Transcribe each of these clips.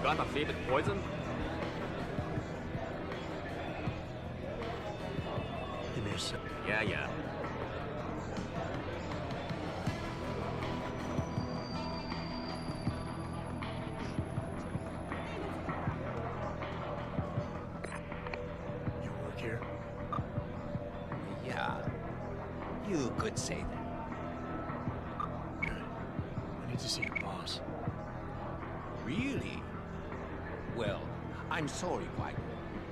got a favorite poison? Give me a sec. Yeah. You work here? Yeah, you could say that. Good. I need to see your boss. Really? Well, I'm sorry, White.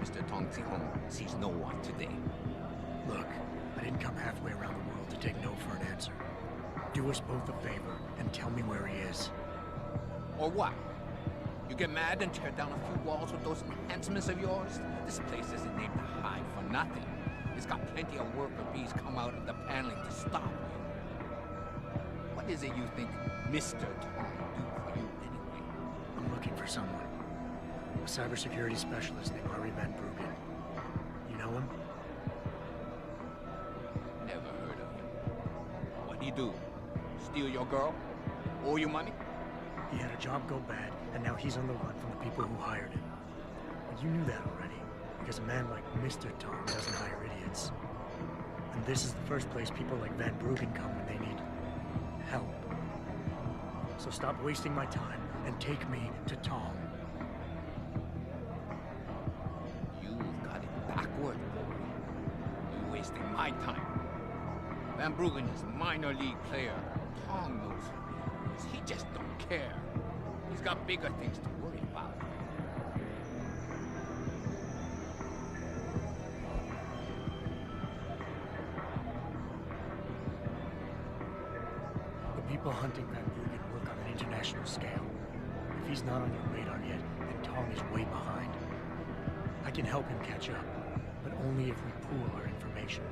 Mr. Tong Zihong sees no one today. Look, I didn't come halfway around the world to take no for an answer. Do us both a favor and tell me where he is. Or what? You get mad and tear down a few walls with those enhancements of yours? This place isn't named to hide for nothing. It's got plenty of worker bees come out of the paneling to stop you. What is it you think Mr. Tong do for you anyway? I'm looking for someone. A cybersecurity specialist named Harry Van Bruggen. You know him? Never heard of him. What'd he do? Steal your girl? Owe you money? He had a job go bad, and now he's on the run from the people who hired him. But you knew that already, because a man like Mr. Tong doesn't hire idiots. And this is the first place people like Van Bruggen come when they need help. So stop wasting my time and take me to Tong. You've got it backward, boy. You're wasting my time. Van Bruggen is minor league player. Tong knows who he is. He just don't care. He's got bigger things to worry about. The people hunting Van Bruggen work on an international scale. If he's not on your radar yet, then Tong is way behind. I can help him catch up, but only if we pool our information.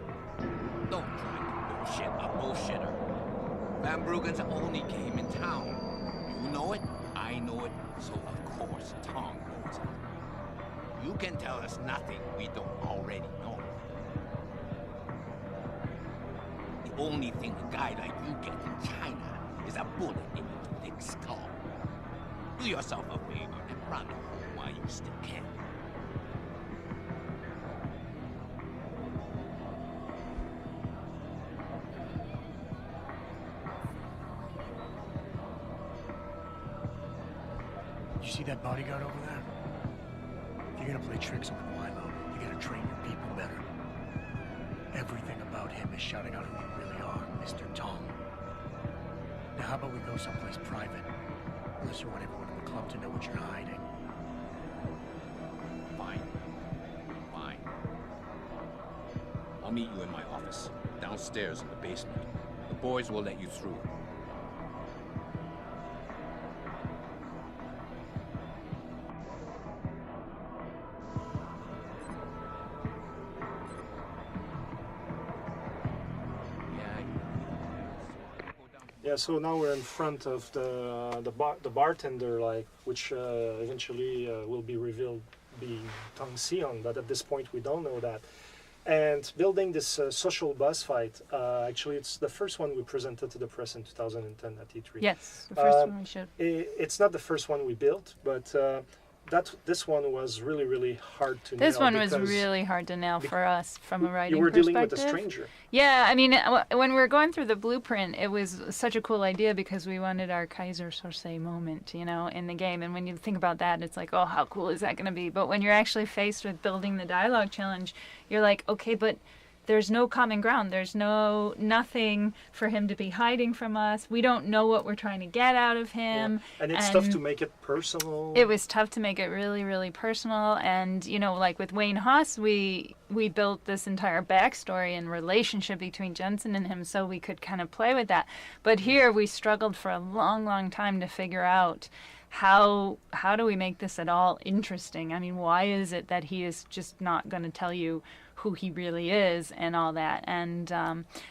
Don't try to bullshit a bullshitter. Van Bruggen's only game in town. You know it, I know it, so of course Tong knows it. You can tell us nothing we don't already know. The only thing a guy like you get in China is a bullet in your thick skull. Do yourself a favor and run home while you still can. You see that bodyguard over there? If you're gonna play tricks on Guilo, you gotta train your people better. Everything about him is shouting out who you really are, Mr. Tong. Now how about we go someplace private? Unless you want everyone in the club to know what you're hiding. Fine. I'll meet you in my office, downstairs in the basement. The boys will let you through. Yeah, so now we're in front of the bartender, like, which eventually will be revealed being Tong Xiong, but at this point we don't know that. And building this social bus fight, actually it's the first one we presented to the press in 2010 at E3. Yes, the first one we showed. It's not the first one we built, but this one was really hard to nail. This one was really hard to nail for us from a writing perspective. You were perspective. dealing with a stranger. Yeah, I mean, when we were going through the blueprint, it was such a cool idea because we wanted our Kaiser Soze moment, you know, in the game. And when you think about that, it's like, oh, how cool is that going to be? But when you're actually faced with building the dialogue challenge, you're like, okay, but there's no common ground. There's nothing for him to be hiding from us. We don't know what we're trying to get out of him. Yeah. And it's tough to make it personal. It was tough to make it really personal. And, you know, like with Wayne Haas, we built this entire backstory and relationship between Jensen and him so we could kind of play with that. But here we struggled for a long time to figure out how do we make this at all interesting? I mean, why is it that he is just not going to tell you who he really is and all that? And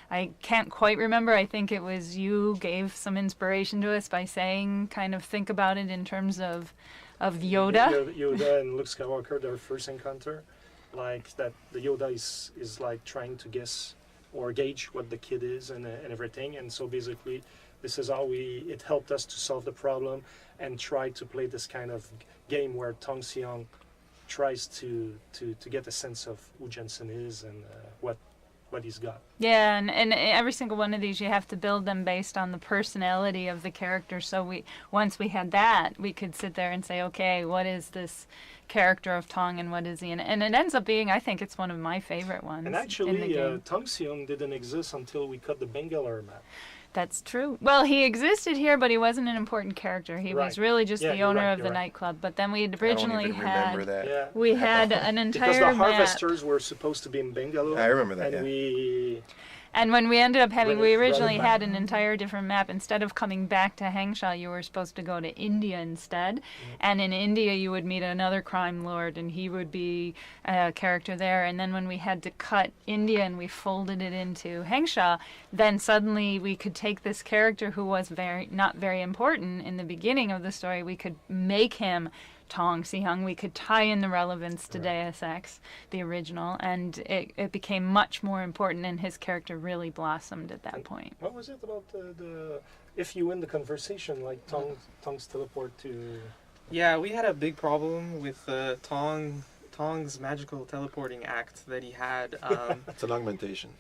I can't quite remember. I think it was you gave some inspiration to us by saying, kind of think about it in terms of Yoda. Yoda and Luke Skywalker, their first encounter, like that. The Yoda is like trying to guess or gauge what the kid is and everything. And so basically, This is how it helped us to solve the problem and try to play this kind of game where Tong Xiang tries to get a sense of who Jensen is and what he's got. Yeah, and every single one of these, you have to build them based on the personality of the character. So once we had that, we could sit there and say, okay, what is this character of Tong and what is he? And it ends up being, I think it's one of my favorite ones. And actually, Tong Xiang didn't exist until we cut the Bangalore map. That's true. Well, he existed here, but he wasn't an important character. He was really just the owner of the nightclub. But then we originally had we had an entire because the map. harvesters were supposed to be in Bangalore. I remember that. And And when we ended up having, we originally had an entire different map. Instead of coming back to Hangsha, you were supposed to go to India instead. And in India, you would meet another crime lord, and he would be a character there. And then when we had to cut India and we folded it into Hangsha, then suddenly we could take this character who was not very important in the beginning of the story. We could make him Tong Xiang. We could tie in the relevance to Deus Ex, the original, and it became much more important, and his character really blossomed at that point. What was it about the if you win the conversation, like Tong's teleport to... Yeah, we had a big problem with Tong's magical teleporting act that he had. It's an augmentation,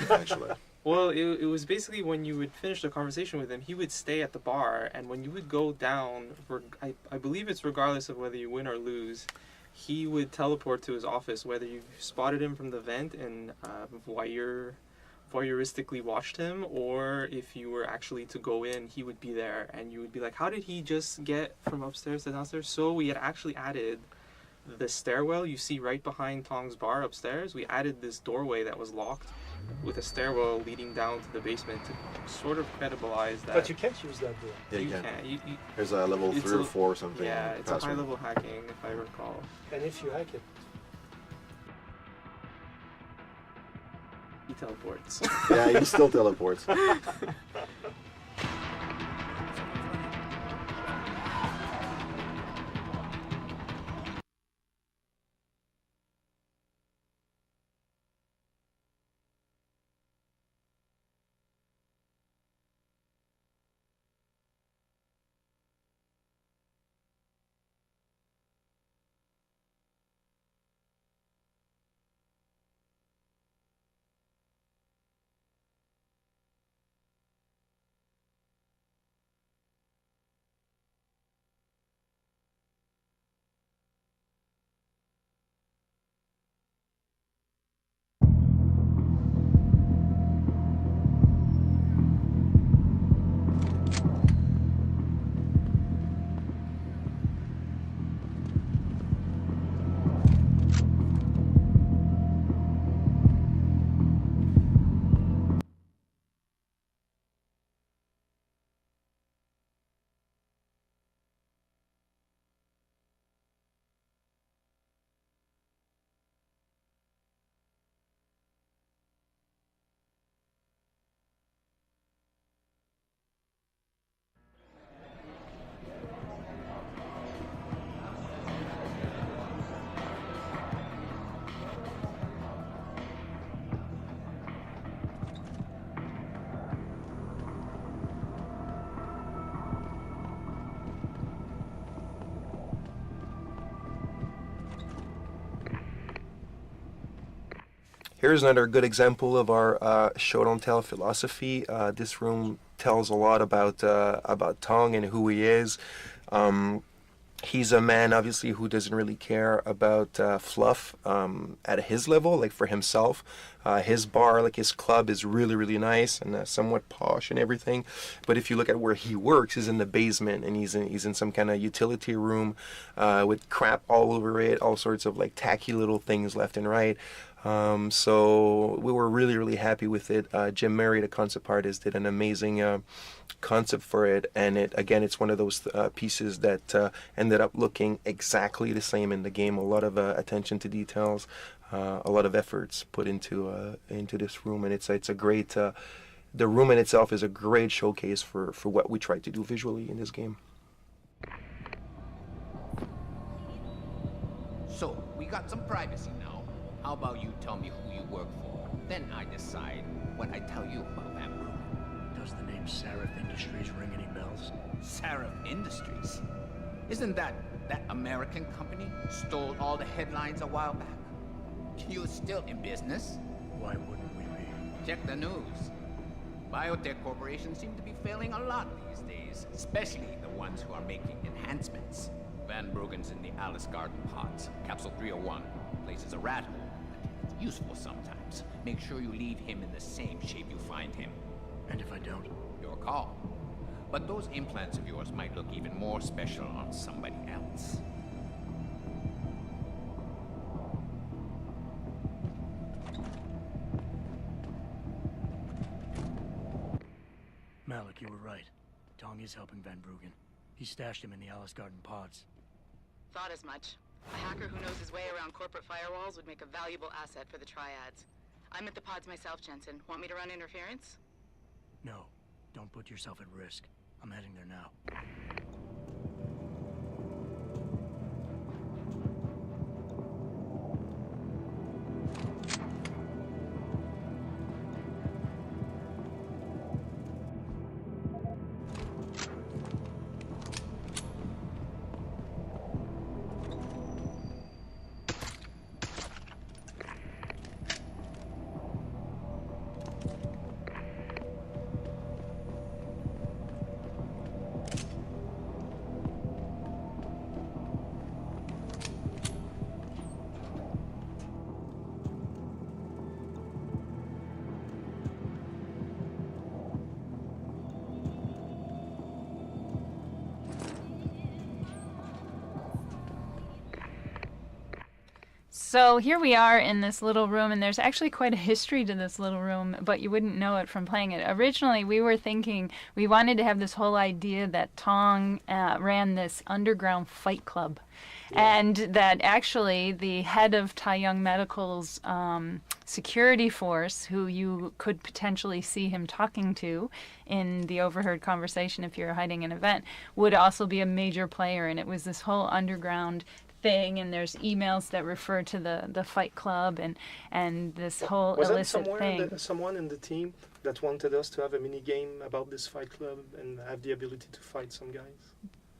actually. Well, it was basically when you would finish the conversation with him, he would stay at the bar, and when you would go down, I believe it's regardless of whether you win or lose, he would teleport to his office, whether you spotted him from the vent and voyeuristically watched him, or if you were actually to go in, he would be there, and you would be like, how did he just get from upstairs to downstairs? So we had actually added the stairwell you see right behind Tong's bar upstairs. We added this doorway that was locked with a stairwell leading down to the basement to sort of credibilize that. But you can't use that door. Yeah, you can. You, There's a level 3 or 4 or something. yeah, it's a high-level hacking, if I recall. And if you hack it, He teleports. Yeah, he still teleports. Here's another good example of our show don't tell philosophy. This room tells a lot about Tong and who he is. He's a man, obviously, who doesn't really care about fluff at his level, like for himself. His bar, like his club, is really, really nice and somewhat posh and everything. But if you look at where he works, he's in the basement, and he's in some kind of utility room with crap all over it, all sorts of like tacky little things left and right. So we were really, really happy with it. Jim Murray, the concept artist, did an amazing concept for it, and it's one of those pieces that ended up looking exactly the same in the game. A lot of attention to details, a lot of efforts put into this room, and it's a great. The room in itself is a great showcase for what we tried to do visually in this game. So, we got some privacy now. How about you tell me who you work for? Then I decide what I tell you about that room. Does the name Seraph Industries ring any bells? Seraph Industries? Isn't that American company stole all the headlines a while back? You're still in business? Why wouldn't we be? Check the news. Biotech corporations seem to be failing a lot these days, especially the ones who are making enhancements. Van Bruggen's in the Alice Garden pods. Capsule 301. Place is a rat hole. It's useful sometimes. Make sure you leave him in the same shape you find him. And if I don't? Your call. But those implants of yours might look even more special on somebody else. Malik, you were right. Tong is helping Van Bruggen. He stashed him in the Alice Garden pods. Thought as much. A hacker who knows his way around corporate firewalls would make a valuable asset for the Triads. I'm at the pods myself, Jensen. Want me to run interference? No, don't put yourself at risk. I'm heading there now. So here we are in this little room, and there's actually quite a history to this little room, but you wouldn't know it from playing it. Originally, we were thinking we wanted to have this whole idea that Tong ran this underground fight club, and that actually the head of Taiyang Medical's security force, who you could potentially see him talking to in the overheard conversation if you're hiding an event, would also be a major player, and it was this whole underground thing, and there's emails that refer to the fight club and this whole Was that illicit thing. someone in the team that wanted us to have a mini game about this fight club and have the ability to fight some guys?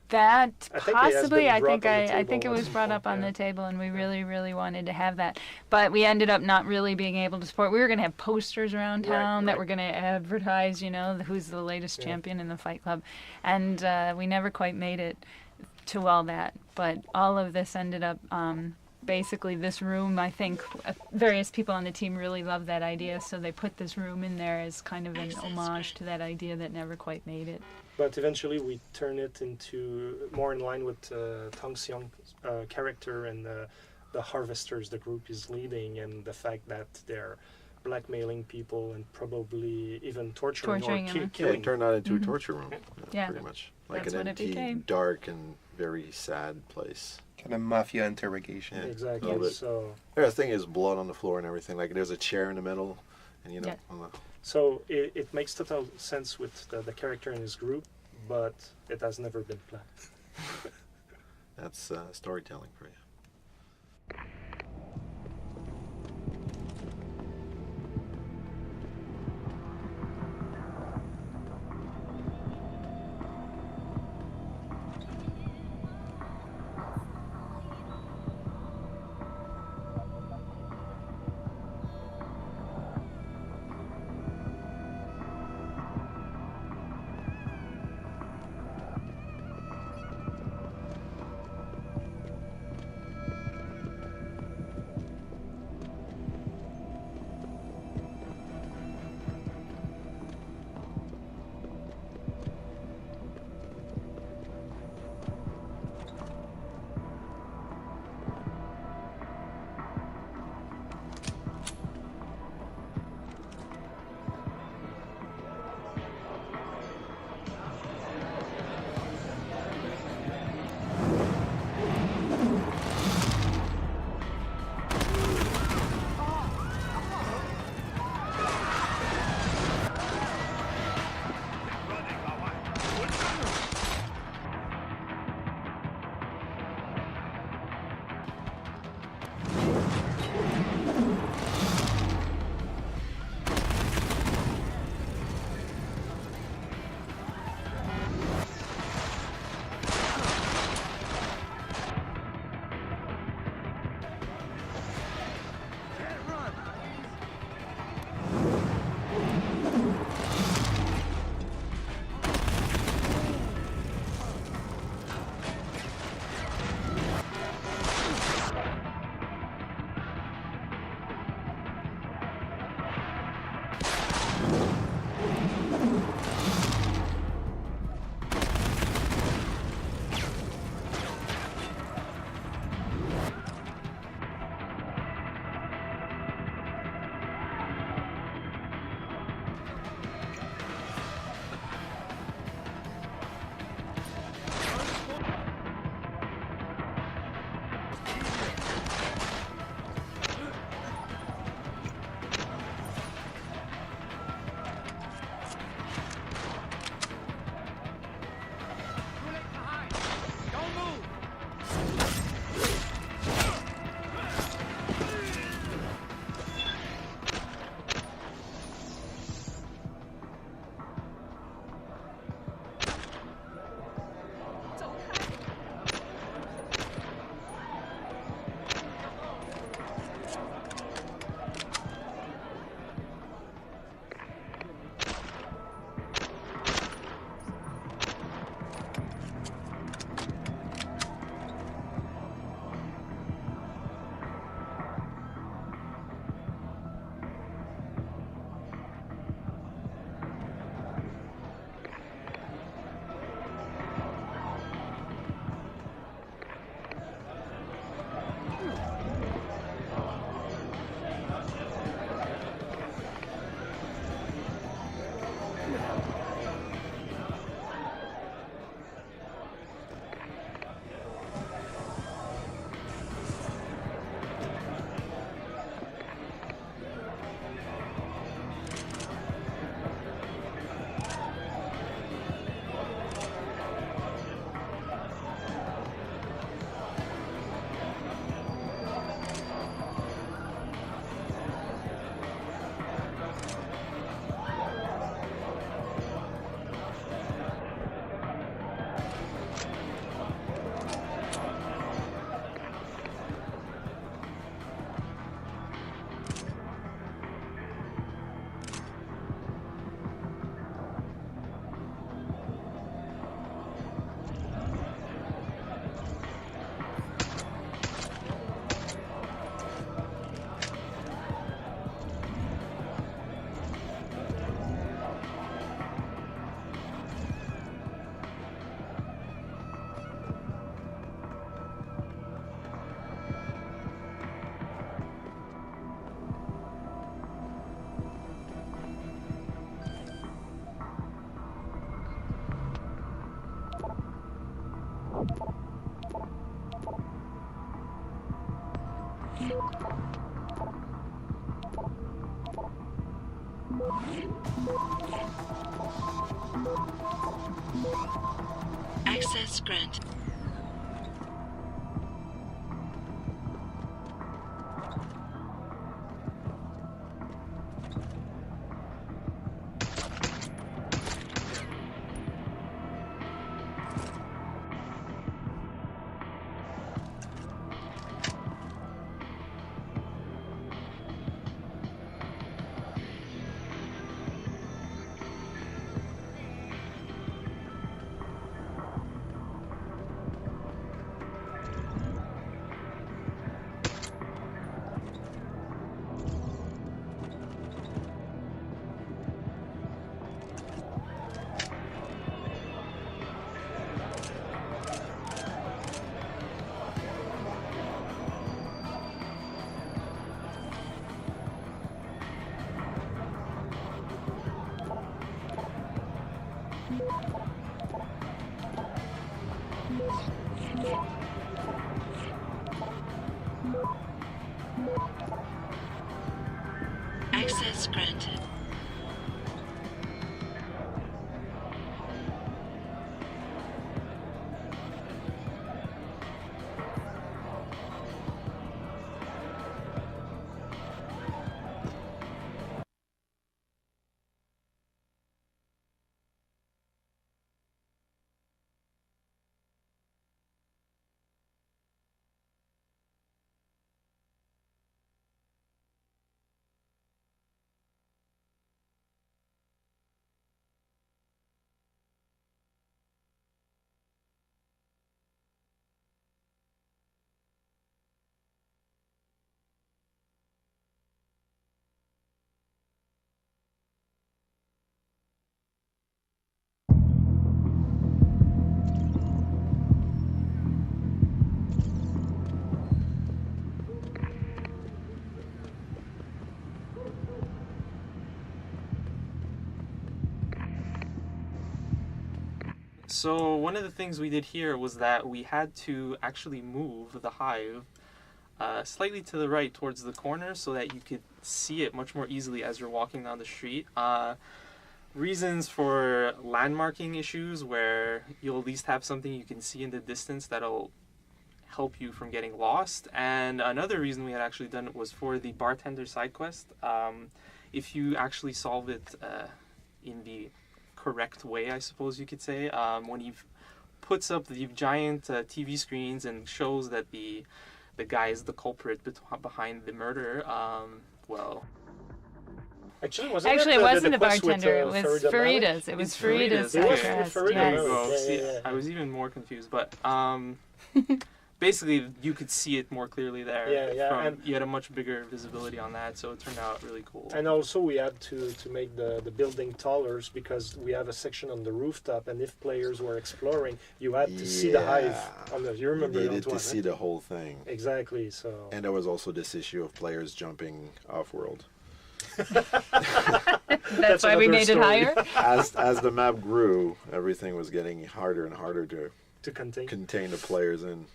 That I think it has possibly, been I brought think on the I table think it at was some brought point, up on yeah. the table, and we really wanted to have that. But we ended up not really being able to support. We were going to have posters around town that were going to advertise, who's the latest champion in the fight club, and we never quite made it to all that. But all of this ended up basically this room. I think various people on the team really loved that idea, so they put this room in there as kind of an homage to that idea that never quite made it. But eventually we turn it into more in line with Tong Xiong's character and the Harvesters the group is leading, and the fact that they're blackmailing people and probably even torturing or them. Yeah, killing. it turned out into a torture room. Yeah. Pretty much. Like That's an what it empty, became. dark, and very sad place. Kind of mafia interrogation. Yeah. Exactly. little bit. So Yeah, the thing is blood on the floor and everything. Like there's a chair in the middle, and Yeah. on the, So it makes total sense with the character in his group, but it has never been planned. that's storytelling for you. Access granted. Access granted. So one of the things we did here was that we had to actually move the hive slightly to the right towards the corner so that you could see it much more easily as you're walking down the street. Reasons for landmarking issues where you'll at least have something you can see in the distance that'll help you from getting lost. And another reason we had actually done it was for the bartender side quest. If you actually solve it in the correct way, I suppose you could say, when he puts up the giant TV screens and shows that the guy is the culprit behind the murder, well... Actually, It wasn't the quest bartender. with, It was Farida's. It was It's Farida's Farida's. side Okay. quest. Farida, There you Yes. go. Yeah, See, yeah, yeah. I was even more confused, but basically you could see it more clearly there. Yeah, yeah, and you had a much bigger visibility on that, so it turned out really cool. And also we had to make the building taller because we have a section on the rooftop, and if players were exploring, you had to see the hive on the. You remember You needed Antoine, to see the whole thing. Exactly. So. And there was also this issue of players jumping off-world. That's why we another made it story. higher. As the map grew, everything was getting harder and harder to contain. contain the players in.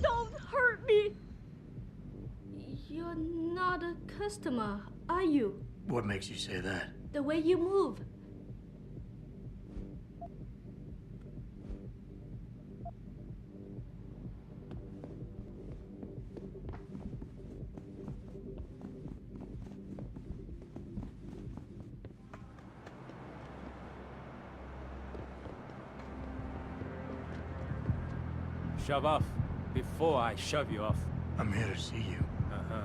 Don't hurt me! You're not a customer, are you? What makes you say that? The way you move. Shove off before I shove you off. I'm here to see you. Uh-huh.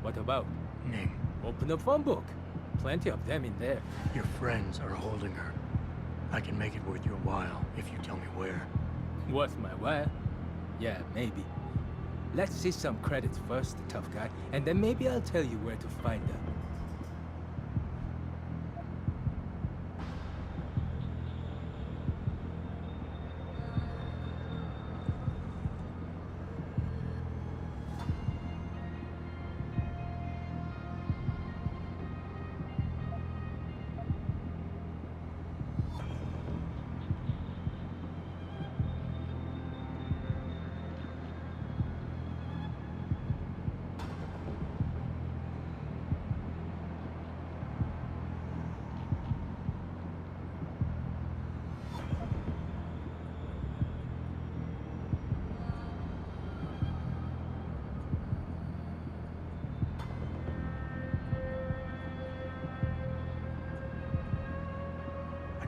What about? Ning, Open the phone book. Plenty of them in there. your friends are holding her. I can make it worth your while if you tell me where. Worth my while? Yeah, maybe. Let's see some credits first, tough guy, and then maybe I'll tell you where to find her.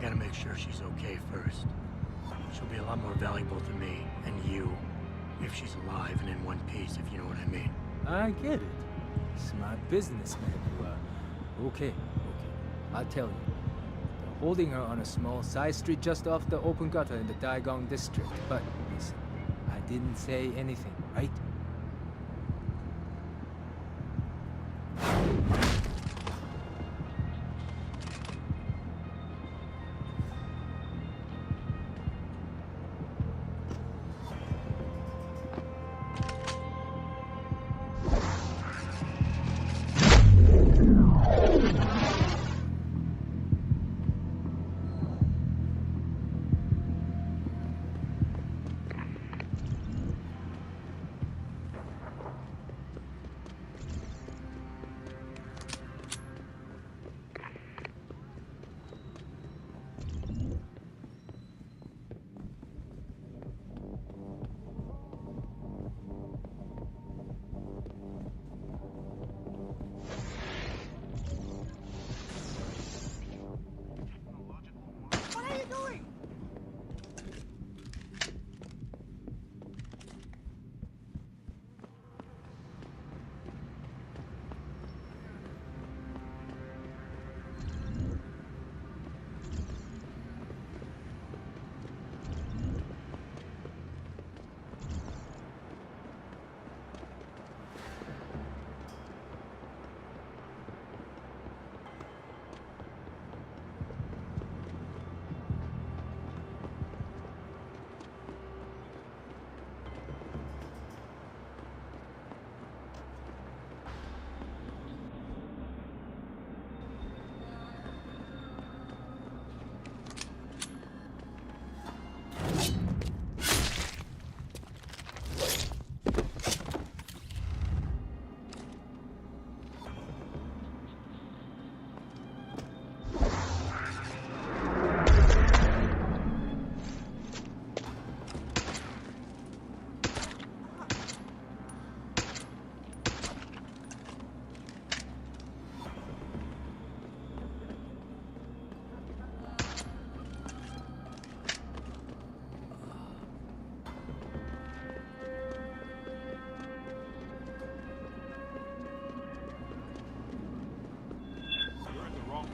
gotta make sure she's okay first. She'll be a lot more valuable to me and you if she's alive and in one piece, if you know what I mean. I get it. Smart businessman you are. Okay. I'll tell you. They're holding her on a small side street just off the open gutter in the Daigong district. But listen, I didn't say anything, right?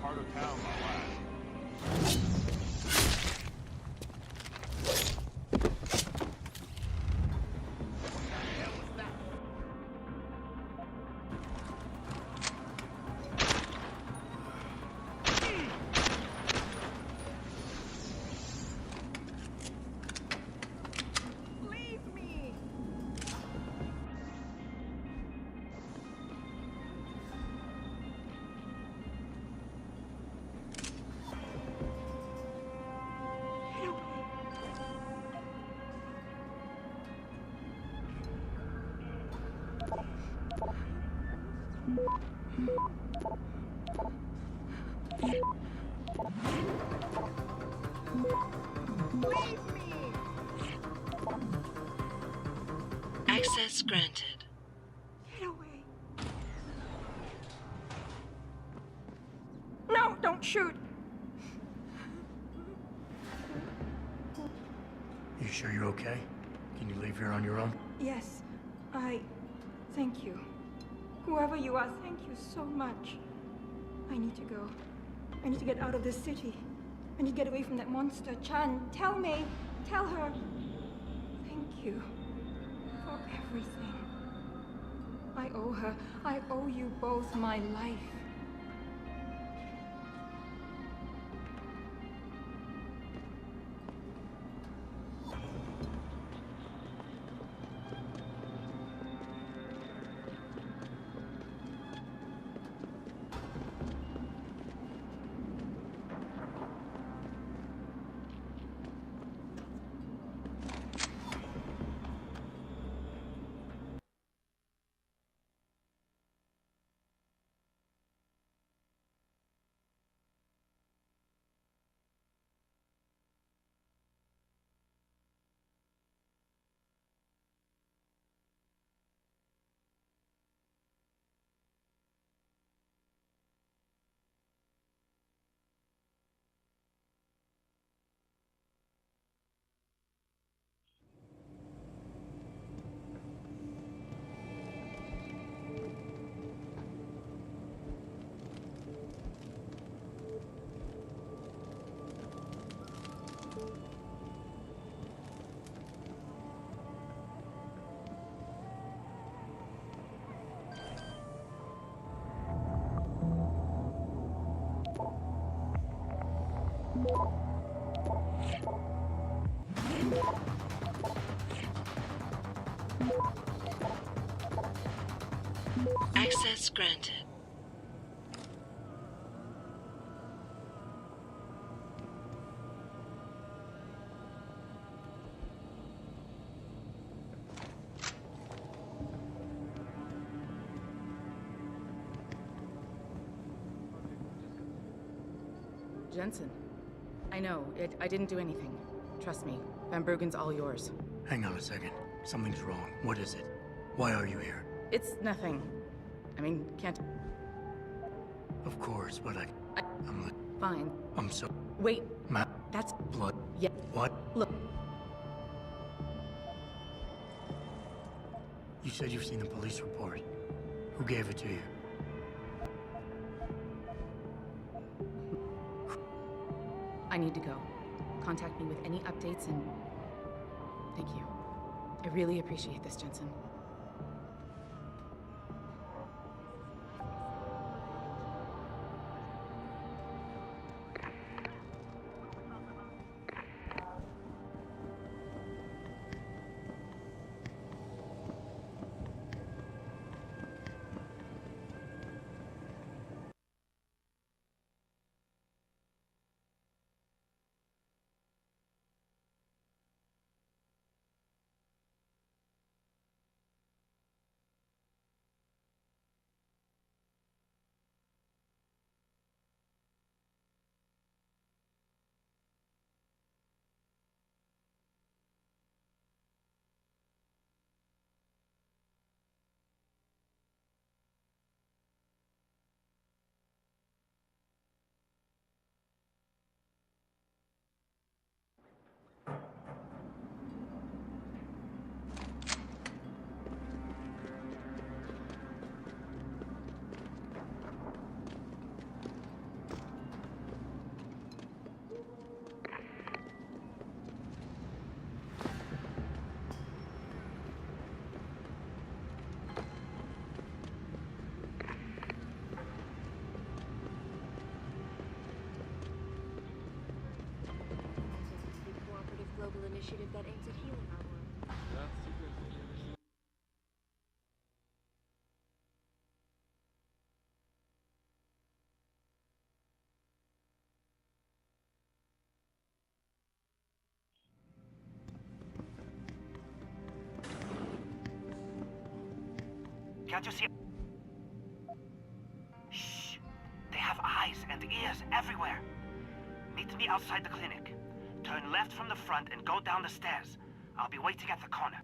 Part of town, my lad. Access granted. Get away. No, don't shoot. You sure you're okay? Can you leave here on your own? Yes, thank you. Whoever you are, thank you so much. I need to go. I need to get out of this city. I need to get away from that monster. Chan, tell May, tell her. Thank you for everything. I owe her. I owe you both my life. Access granted. Jensen. I know, I didn't do anything. Trust me, Van Bruggen's all yours. Hang on a second. Something's wrong. What is it? Why are you here? It's nothing. I mean, can't... Of course, but I'm Fine. I'm so... Wait, Matt, that's... blood. Yeah. What? Look. You said you've seen the police report. Who gave it to you? I need to go. Contact me with any updates and... Thank you. I really appreciate this, Jensen. Global initiative that aims at healing our world. Can't you see? Shh! They have eyes and ears everywhere. Meet me outside the clinic. Turn left from the front and go down the stairs. I'll be waiting at the corner.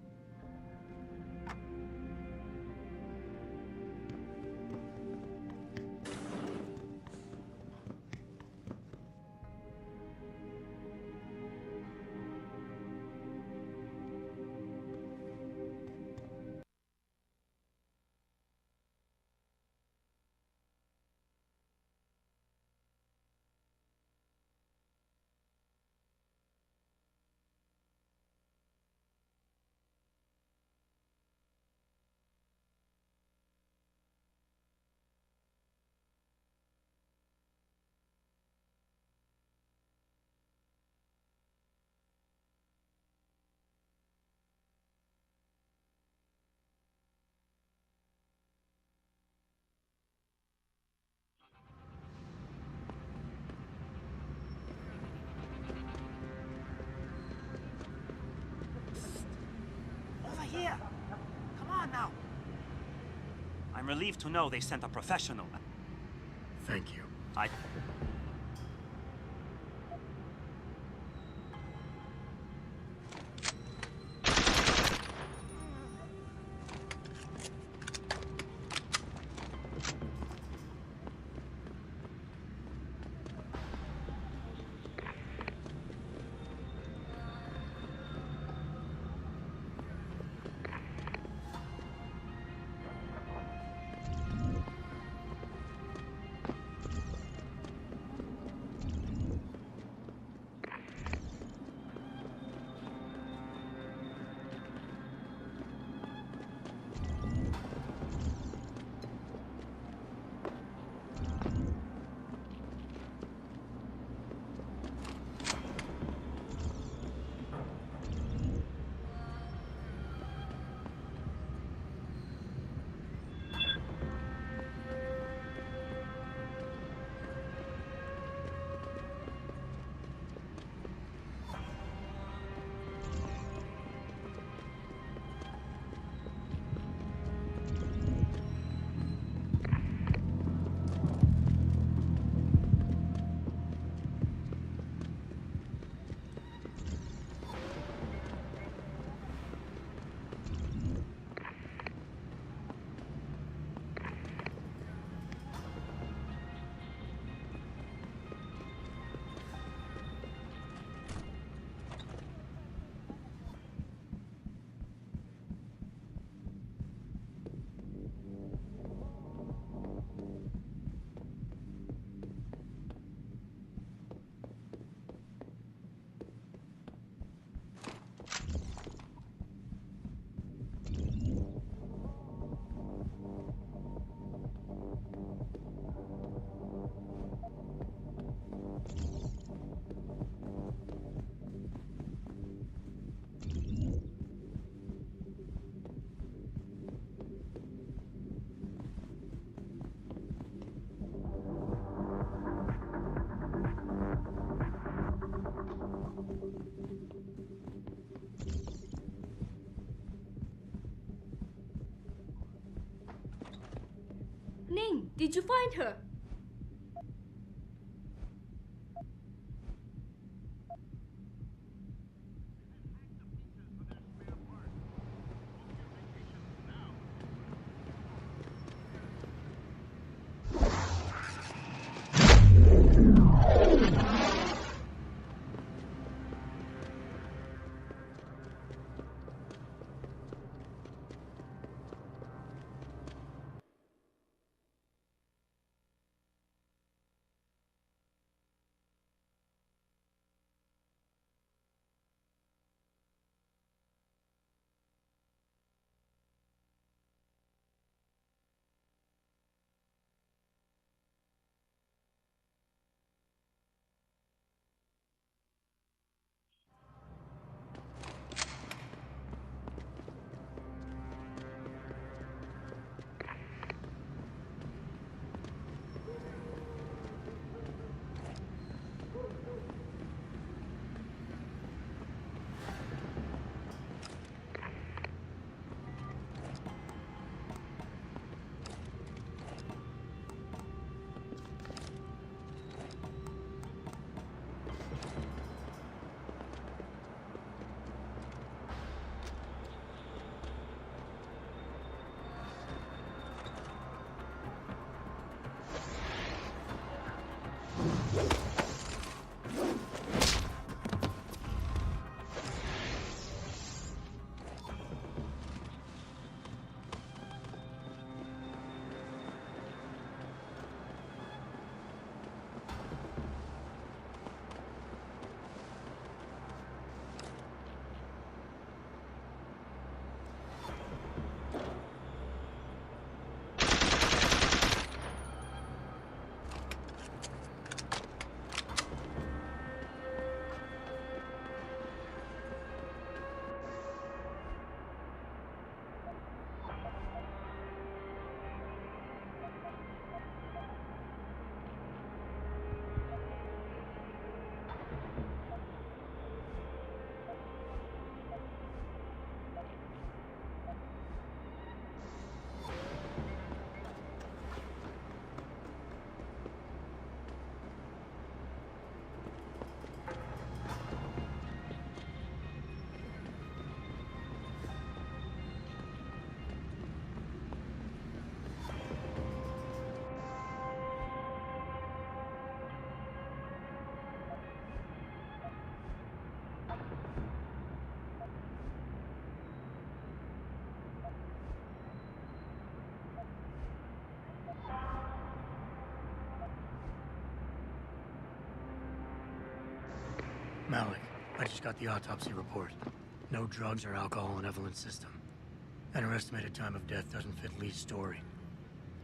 Over here! Come on now! I'm relieved to know they sent a professional. Thank you. I... Wayne, did you find her? Malik, I just got the autopsy report. No drugs or alcohol in Evelyn's system. And her estimated time of death doesn't fit Lee's story.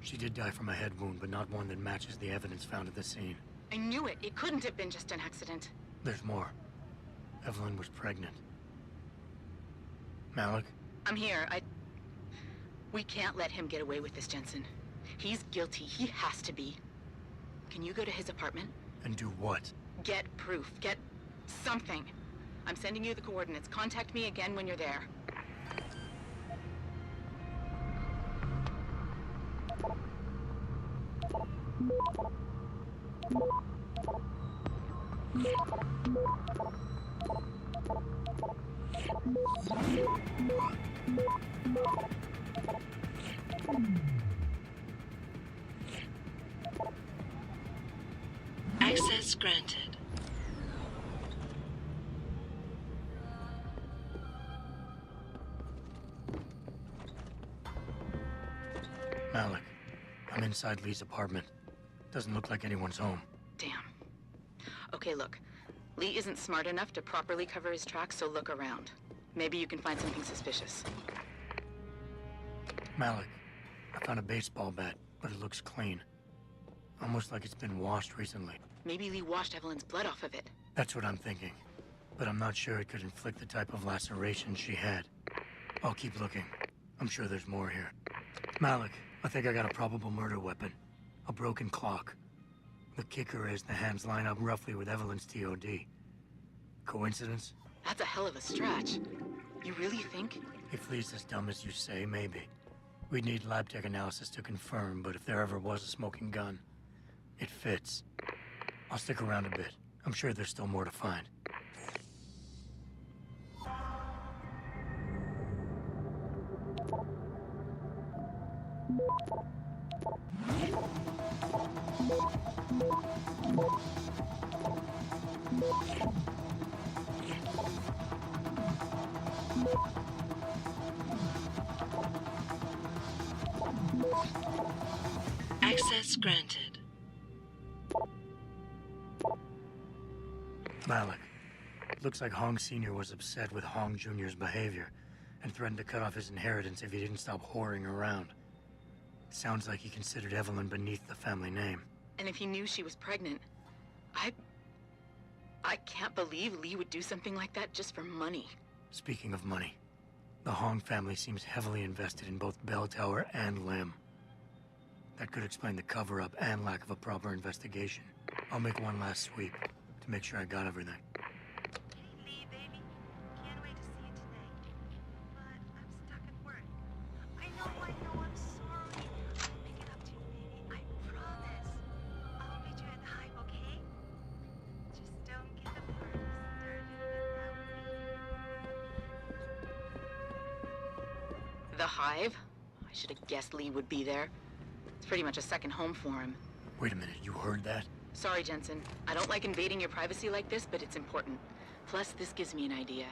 She did die from a head wound, but not one that matches the evidence found at the scene. I knew it. It couldn't have been just an accident. There's more. Evelyn was pregnant. Malik? I'm here. We can't let him get away with this, Jensen. He's guilty. He has to be. Can you go to his apartment? And do what? Get proof. Get something. I'm sending you the coordinates. Contact me again when you're there. Access granted. Malik, I'm inside Lee's apartment. Doesn't look like anyone's home. Damn. Okay, look. Lee isn't smart enough to properly cover his tracks, so look around. Maybe you can find something suspicious. Malik, I found a baseball bat, but it looks clean. Almost like it's been washed recently. Maybe Lee washed Evelyn's blood off of it. That's what I'm thinking. But I'm not sure it could inflict the type of laceration she had. I'll keep looking. I'm sure there's more here. Malik, I think I got a probable murder weapon. A broken clock. The kicker is the hands line up roughly with Evelyn's TOD. Coincidence? That's a hell of a stretch. You really think? If Lee's as dumb as you say, maybe. We'd need lab tech analysis to confirm, but if there ever was a smoking gun, it fits. I'll stick around a bit. I'm sure there's still more to find. Access granted. Malik, it looks like Hong Sr. was upset with Hong Jr.'s behavior and threatened to cut off his inheritance if he didn't stop whoring around. Sounds like he considered Evelyn beneath the family name. And if he knew she was pregnant, I can't believe Lee would do something like that just for money. Speaking of money, the Hong family seems heavily invested in both Bell Tower and Lim. That could explain the cover-up and lack of a proper investigation. I'll make one last sweep to make sure I got everything. Lee, baby. Can't wait to see you tonight. But I'm stuck at work. I know, I'm sorry. I'll make it up to you, baby. I promise. I'll meet you at the Hive, okay? Just don't get the party started without me. The Hive? I should have guessed Lee would be there. It's pretty much a second home for him. Wait a minute, you heard that? Sorry, Jensen. I don't like invading your privacy like this, but it's important. Plus, this gives me an idea.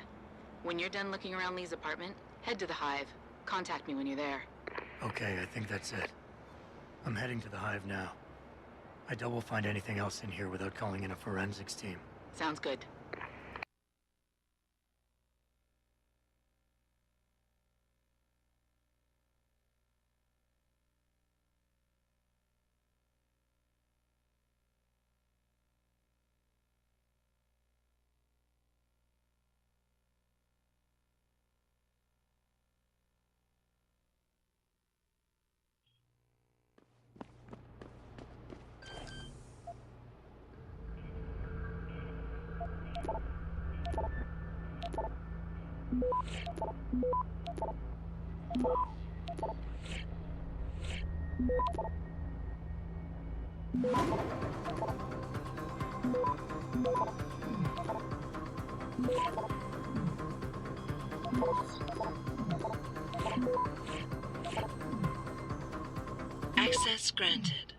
When you're done looking around Lee's apartment, head to the Hive. Contact me when you're there. Okay, I think that's it. I'm heading to the Hive now. I doubt we'll find anything else in here without calling in a forensics team. Sounds good. Access granted.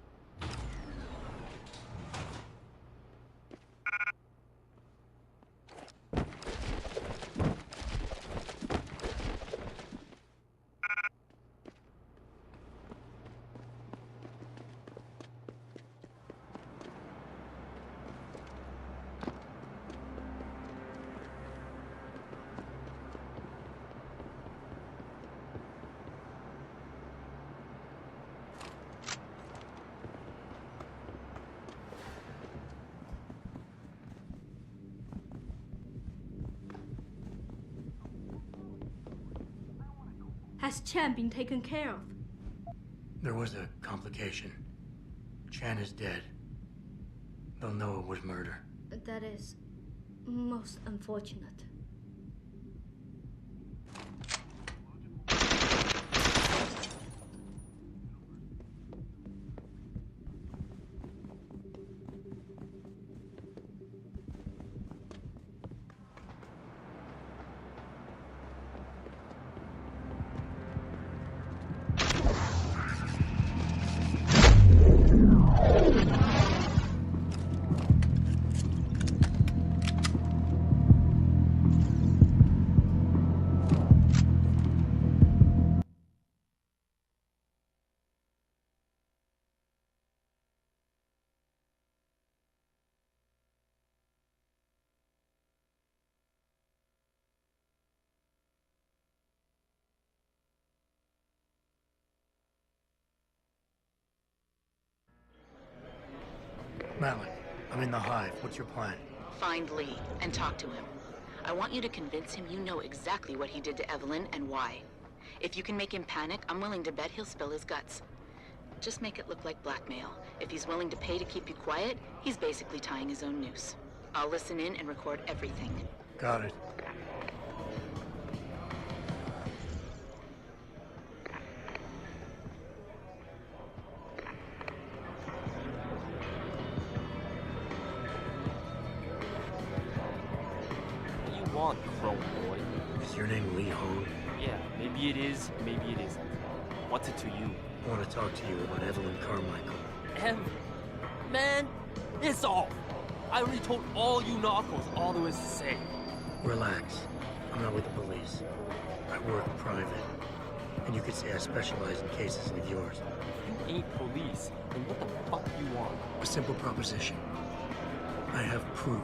Has Chan been taken care of? There was a complication. Chan is dead. They'll know it was murder. That is most unfortunate. Malik, I'm in the Hive. What's your plan? Find Lee and talk to him. I want you to convince him you know exactly what he did to Evelyn and why. If you can make him panic, I'm willing to bet he'll spill his guts. Just make it look like blackmail. If he's willing to pay to keep you quiet, he's basically tying his own noose. I'll listen in and record everything. Got it. fuck Chrome, boy. Is your name Lee Hong? Yeah, maybe it is, maybe it isn't. What's it to you? I want to talk to you about Evelyn Carmichael. Man, it's off. I already told all you narcos all there is to say. Relax. I'm not with the police. I work private. And you could say I specialize in cases like yours. You ain't police, then what the fuck you want? A simple proposition. I have proof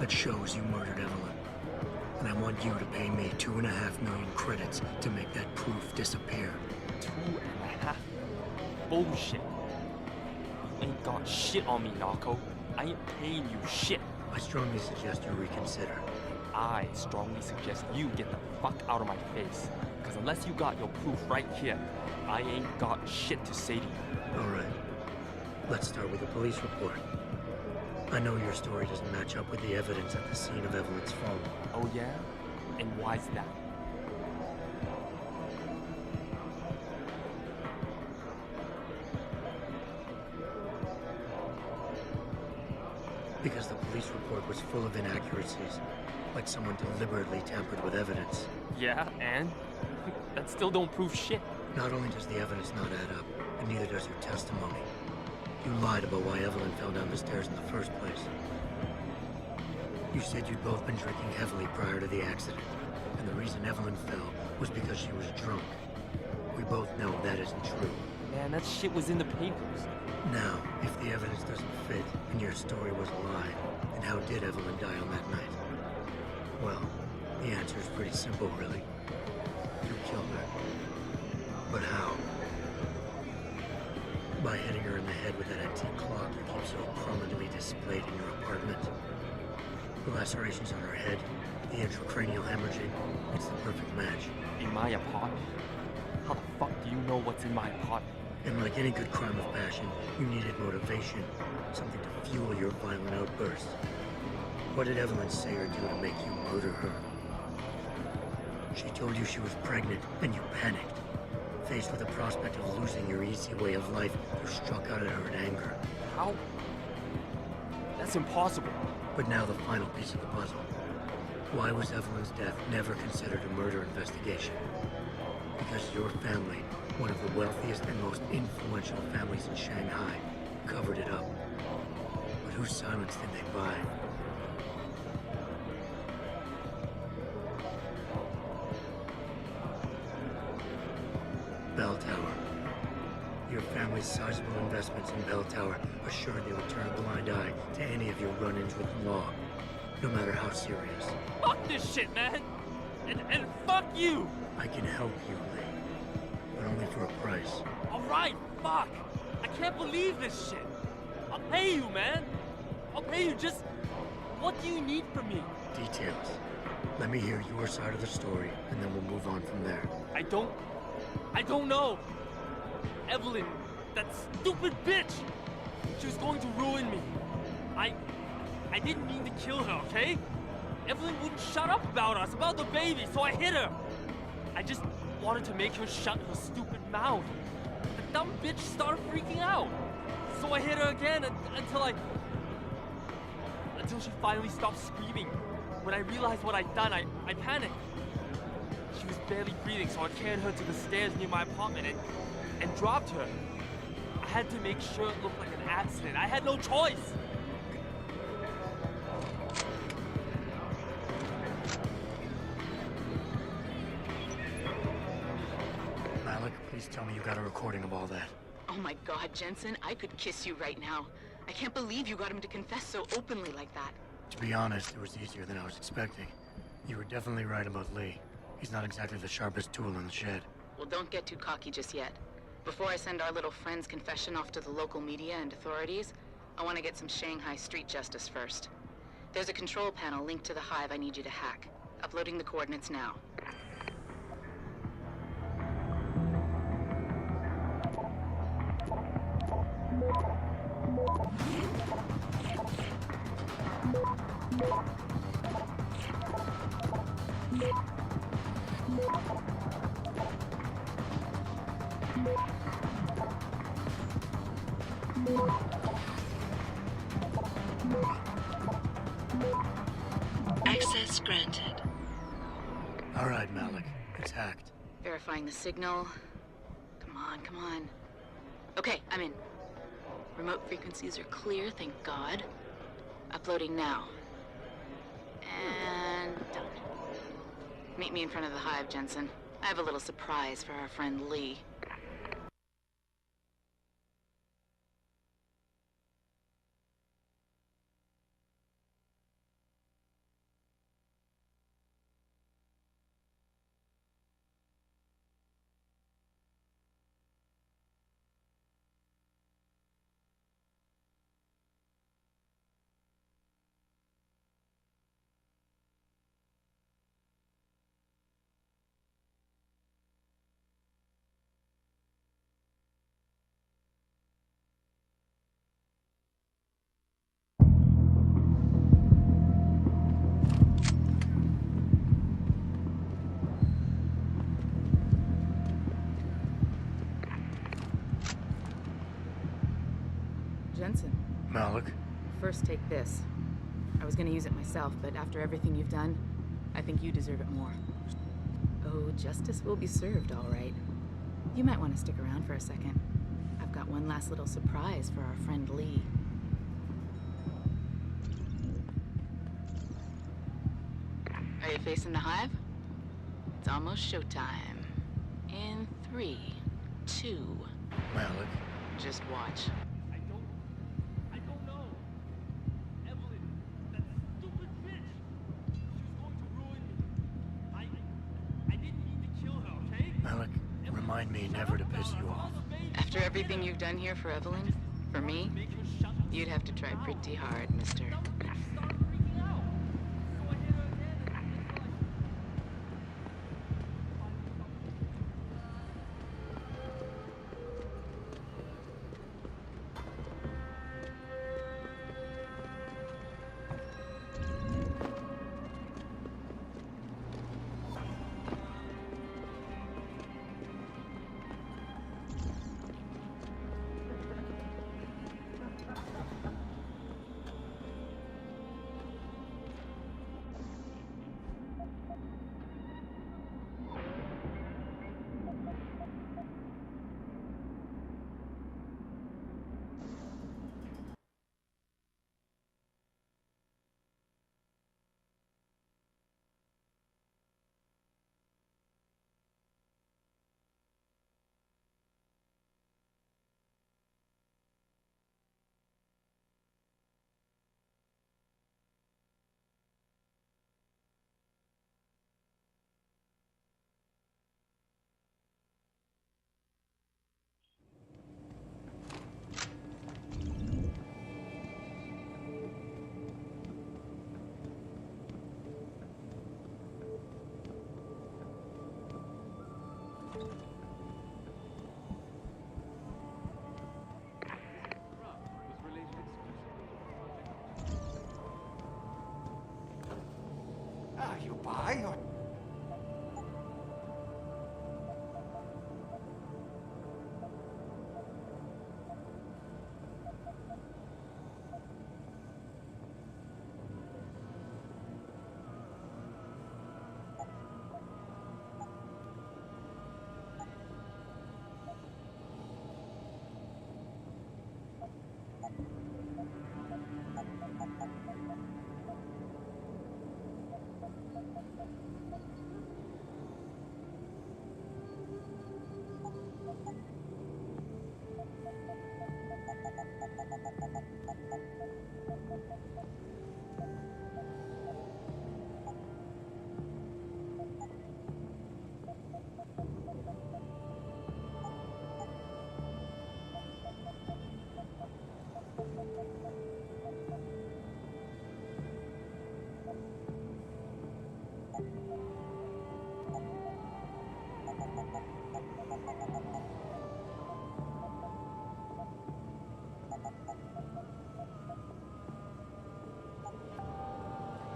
that shows you murdered Evelyn. And I want you to pay me 2.5 million credits to make that proof disappear. 2.5? Bullshit. You ain't got shit on me, narco. I ain't paying you shit. I strongly suggest you reconsider. I strongly suggest you get the fuck out of my face. Because unless you got your proof right here, I ain't got shit to say to you. Alright. Let's start with the police report. I know your story doesn't match up with the evidence at the scene of Evelyn's fall. Oh yeah? And why's that? Because the police report was full of inaccuracies, like someone deliberately tampered with evidence. Yeah, and? That still don't prove shit. Not only does the evidence not add up, but neither does your testimony. You lied about why Evelyn fell down the stairs in the first place. You said you'd both been drinking heavily prior to the accident, and the reason Evelyn fell was because she was drunk. We both know that isn't true. Man, that shit was in the papers. Now, if the evidence doesn't fit, and your story was a lie, then how did Evelyn die on that night? Well, the answer is pretty simple, really. You killed her. But how? By hitting her in the head with that antique clock you keep so prominently displayed in your apartment. The lacerations on her head, the intracranial hemorrhaging, it's the perfect match. In my apartment? How the fuck do you know what's in my apartment? And like any good crime of passion, you needed motivation, something to fuel your violent outbursts. What did Evelyn say or do to make you murder her? She told you she was pregnant, and you panicked. Faced with the prospect of losing your easy way of life, you struck out at her in anger. How? That's impossible. But now the final piece of the puzzle. Why was Evelyn's death never considered a murder investigation? Because your family, one of the wealthiest and most influential families in Shanghai, covered it up. But whose silence did they buy? Bell Tower. Your family's sizable investments in Bell Tower assuredly would turn a blind eye to any of your run-ins with the law, no matter how serious. Fuck this shit, man! And fuck you! I can help you, Lee, but only for a price. Alright, fuck! I can't believe this shit! I'll pay you, man! I'll pay you, just... What do you need from me? Details. Let me hear your side of the story, and then we'll move on from there. I don't know! Evelyn, that stupid bitch! She was going to ruin me. I didn't mean to kill her, okay? Evelyn wouldn't shut up about us, about the baby, so I hit her. I just wanted to make her shut her stupid mouth. The dumb bitch started freaking out. So I hit her again until she finally stopped screaming. When I realized what I'd done, I panicked. She was barely breathing, so I carried her to the stairs near my apartment and dropped her. I had to make sure it looked like an accident. I had no choice. Malik, please tell me you got a recording of all that. Oh my God, Jensen, I could kiss you right now. I can't believe you got him to confess so openly like that. To be honest, it was easier than I was expecting. You were definitely right about Lee. He's not exactly the sharpest tool in the shed. Well, don't get too cocky just yet. Before I send our little friend's confession off to the local media and authorities, I want to get some Shanghai street justice first. There's a control panel linked to the hive I need you to hack. Uploading the coordinates now. Access granted. Verifying the signal. Come on, come on. Okay, I'm in. Remote frequencies are clear, thank God. Uploading now. And done. Meet me in front of the hive, Jensen. I have a little surprise for our friend Lee. Jensen. Malik. First, take this. I was gonna use it myself, but after everything you've done, I think you deserve it more. Oh, justice will be served, all right. You might want to stick around for a second. I've got one last little surprise for our friend Lee. Are you facing the hive? It's almost showtime. In 3, 2... Malik. Just watch. I don't know. Evelyn, that stupid bitch. She was going to ruin me. I didn't mean to kill her, okay? Malik, remind me never to piss you off. After everything you've done here for Evelyn, for me, you'd have to try pretty hard, mister. You buy or...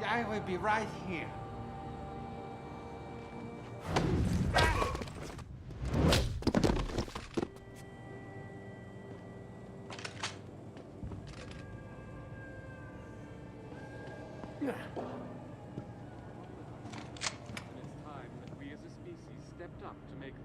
I will be right here. It's time that we as a species stepped up to make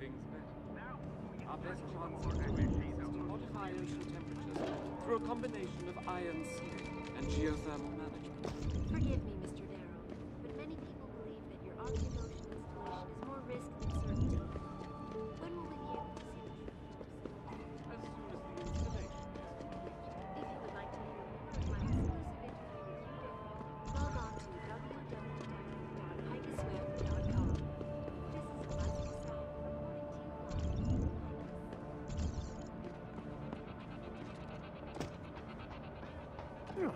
high ocean temperatures through a combination of iron sealing and geothermal management. Forgive me, Mr. Darrow, but many people believe that your Arctic Ocean installation is more risk than certainty. When will we be able to see the true As soon as the installation is complete. If you would like to hear more of my exclusive interview with you, Darrow, log on to www.hikasweb.com. This is Alaska South reporting to you live.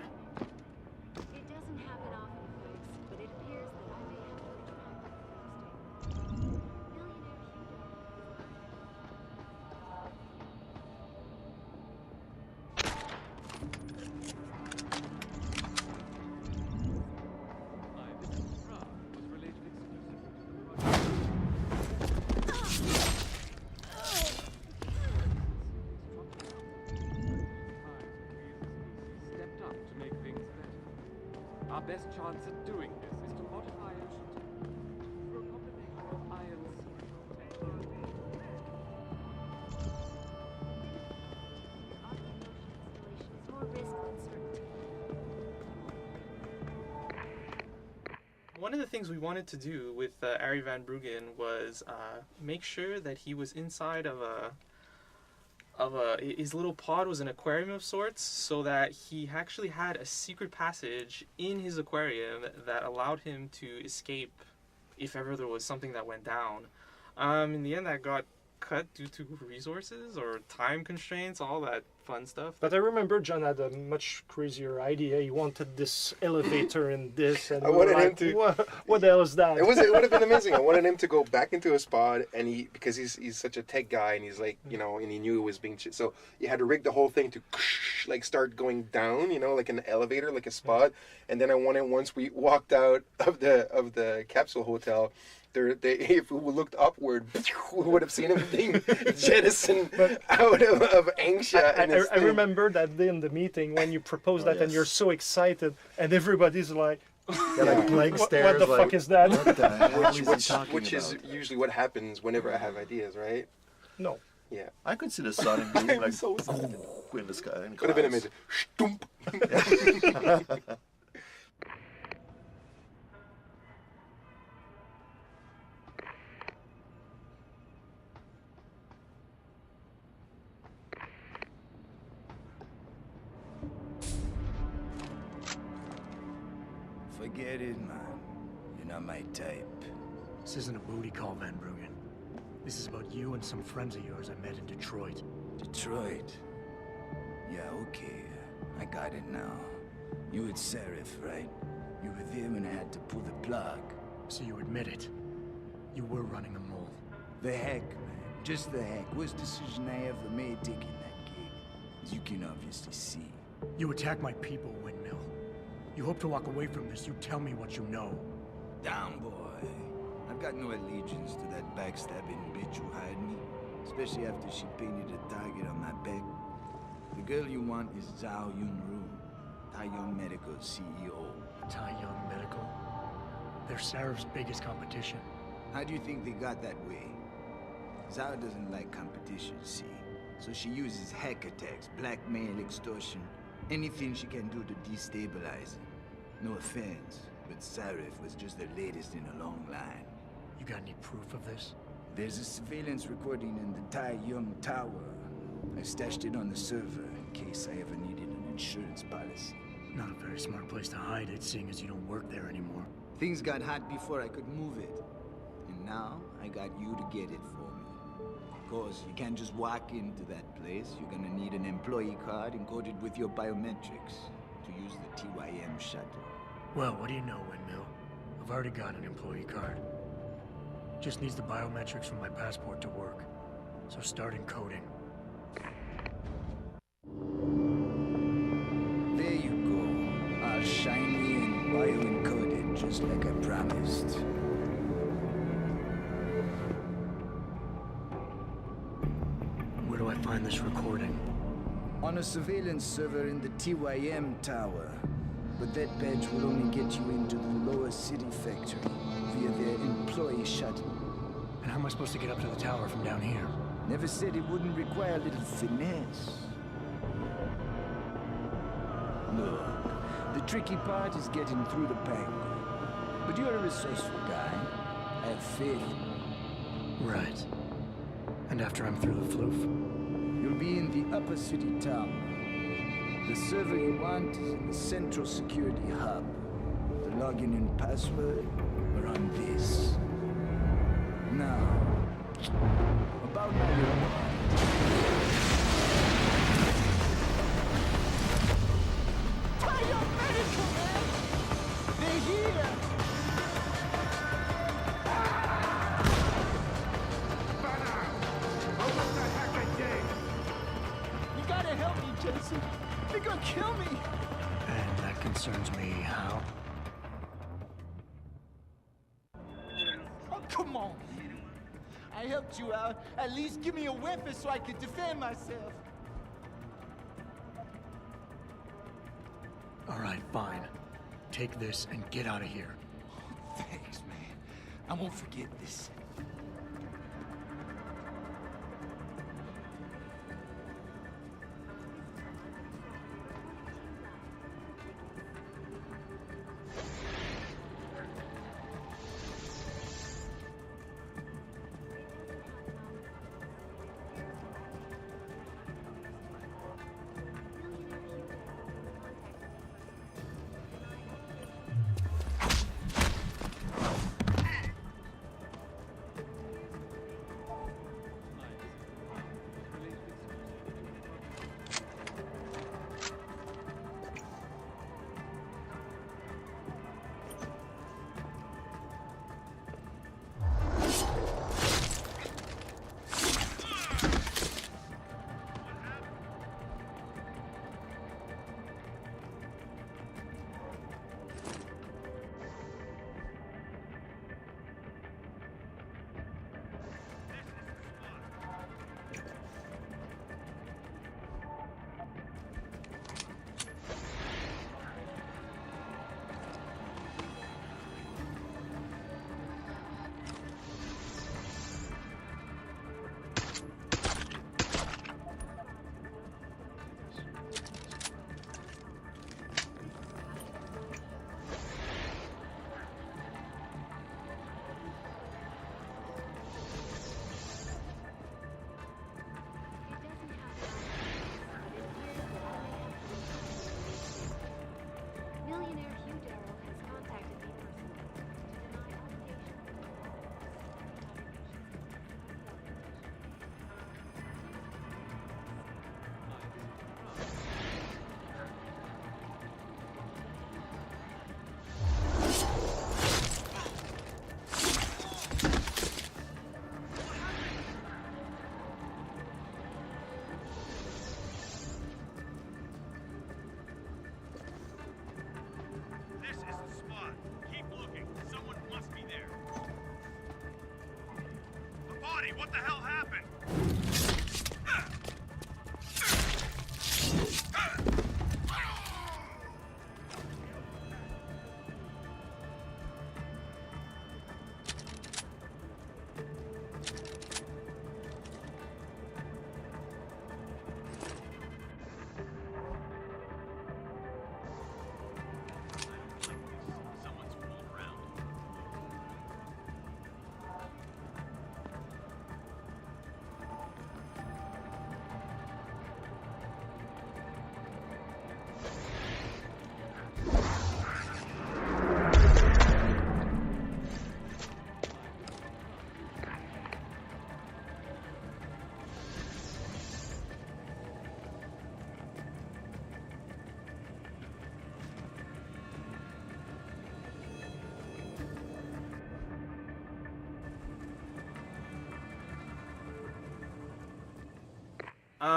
It doesn't happen often, folks, but it appears that I may have to retract my first statement. Millionaire My visit to Prague was related exclusively to the project. Stepped up to make things better. Our best chance at doing this is to modify ocean temperature through a combination of iron sealing installation is more risk than certainty. One of the things we wanted to do with Arie van Bruggen was make sure that he was inside of his little pod was an aquarium of sorts, so that he actually had a secret passage in his aquarium that allowed him to escape if ever there was something that went down. In the end, that got cut due to resources or time constraints, all that fun stuff. But I remember John had a much crazier idea. He wanted this elevator and this, and I wanted like, him to. What the hell is that? It would have been amazing. I wanted him to go back into his pod, and because he's such a tech guy, and he's like, and he knew it was being so you had to rig the whole thing to like start going down, like an elevator, like a spot. And then I wanted, once we walked out of the capsule hotel, if we looked upward, we would have seen him being jettisoned out of Angsha. I remember that day in the meeting when you proposed that, and you're so excited, and everybody's like, like blank stares, what the fuck is that? What the hell is he talking which is about? usually what happens whenever I have ideas, right? No. Yeah. I could see the sun being like so in the sky. Could have been amazing. Stump. Forget it, man. You're not my type. This isn't a booty call, Van Bruggen. This is about you and some friends of yours I met in Detroit. Detroit? Yeah, okay. I got it now. You with Serif, right? You were there when I had to pull the plug. So you admit it. You were running a mole. The heck, man. Just the heck. Worst decision I ever made taking that gig. As you can obviously see. You attack my people, Windmill. You hope to walk away from this. You tell me what you know. Down, boy. I've got no allegiance to that backstabbing bitch who hired me. Especially after she painted a target on my back. The girl you want is Zhao Yunru, Tai Yong Medical CEO. Tai Yong Medical? They're Sarif's biggest competition. How do you think they got that way? Zhao doesn't like competition, see? So she uses hack attacks, blackmail, extortion, anything she can do to destabilize him. No offense, but Sarif was just the latest in a long line. You got any proof of this? There's a surveillance recording in the Tai Yong Tower. I stashed it on the server in case I ever needed an insurance policy. Not a very smart place to hide it, seeing as you don't work there anymore. Things got hot before I could move it. And now, I got you to get it for me. Of course, you can't just walk into that place. You're gonna need an employee card encoded with your biometrics to use the TYM shuttle. Well, what do you know, Windmill? I've already got an employee card. Just needs the biometrics from my passport to work. So start encoding. There you go. All shiny and bio-encoded, just like I promised. Where do I find this recording? On a surveillance server in the TYM tower. But that badge will only get you into the lower city factory via their employee shuttle. And how am I supposed to get up to the tower from down here? Never said it wouldn't require a little finesse. Look, the tricky part is getting through the pango. But you're a resourceful guy. I have faith in you. Right. And after I'm through the floof? You'll be in the upper city tower. The server you want is in the central security hub. The login and password are on this. Now, about my reward. Biomedical, man! They're here! You gotta help me, Jason. They're gonna kill me. And that concerns me how? Oh, come on. I helped you out. At least give me a weapon so I can defend myself. All right, fine. Take this and get out of here. Thanks, man. I won't forget this. Millionaire Hugh Darrow has contacted me personally to deny obligation. This is the spot. Keep looking. Someone must be there. The body! What the hell happened? Someone's fooled around.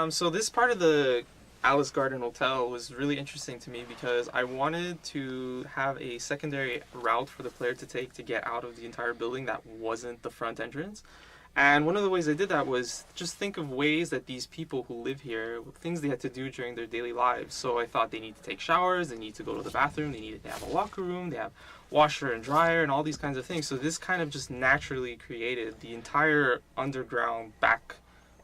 So this part of the Alice Garden Hotel was really interesting to me because I wanted to have a secondary route for the player to take to get out of the entire building that wasn't the front entrance. And one of the ways I did that was just think of ways that these people who live here, things they had to do during their daily lives. So I thought they need to take showers, they need to go to the bathroom, they needed to have a locker room, they have washer and dryer and all these kinds of things. So this kind of just naturally created the entire underground back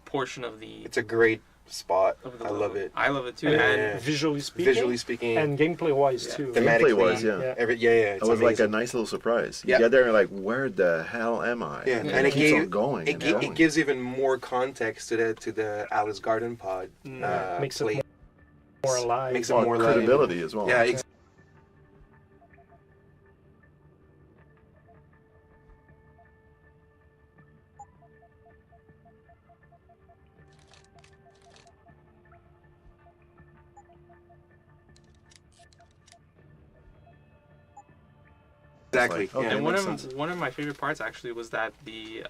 portion of the... It's a great spot. Of the I level. love it. I love it too. And And visually speaking, and gameplay-wise too. Gameplay-wise, yeah. It's it was like a amazing. nice little surprise. You Yeah. get there and you're like, where the hell am I? Yeah, and it keeps gave on going. it, and gi- going. it gives even more context to the Alice Garden Pod. Makes play. it more alive. Makes it more alive. credibility as well. Yeah, exactly. Okay, and makes sense. one of my favorite parts actually was that the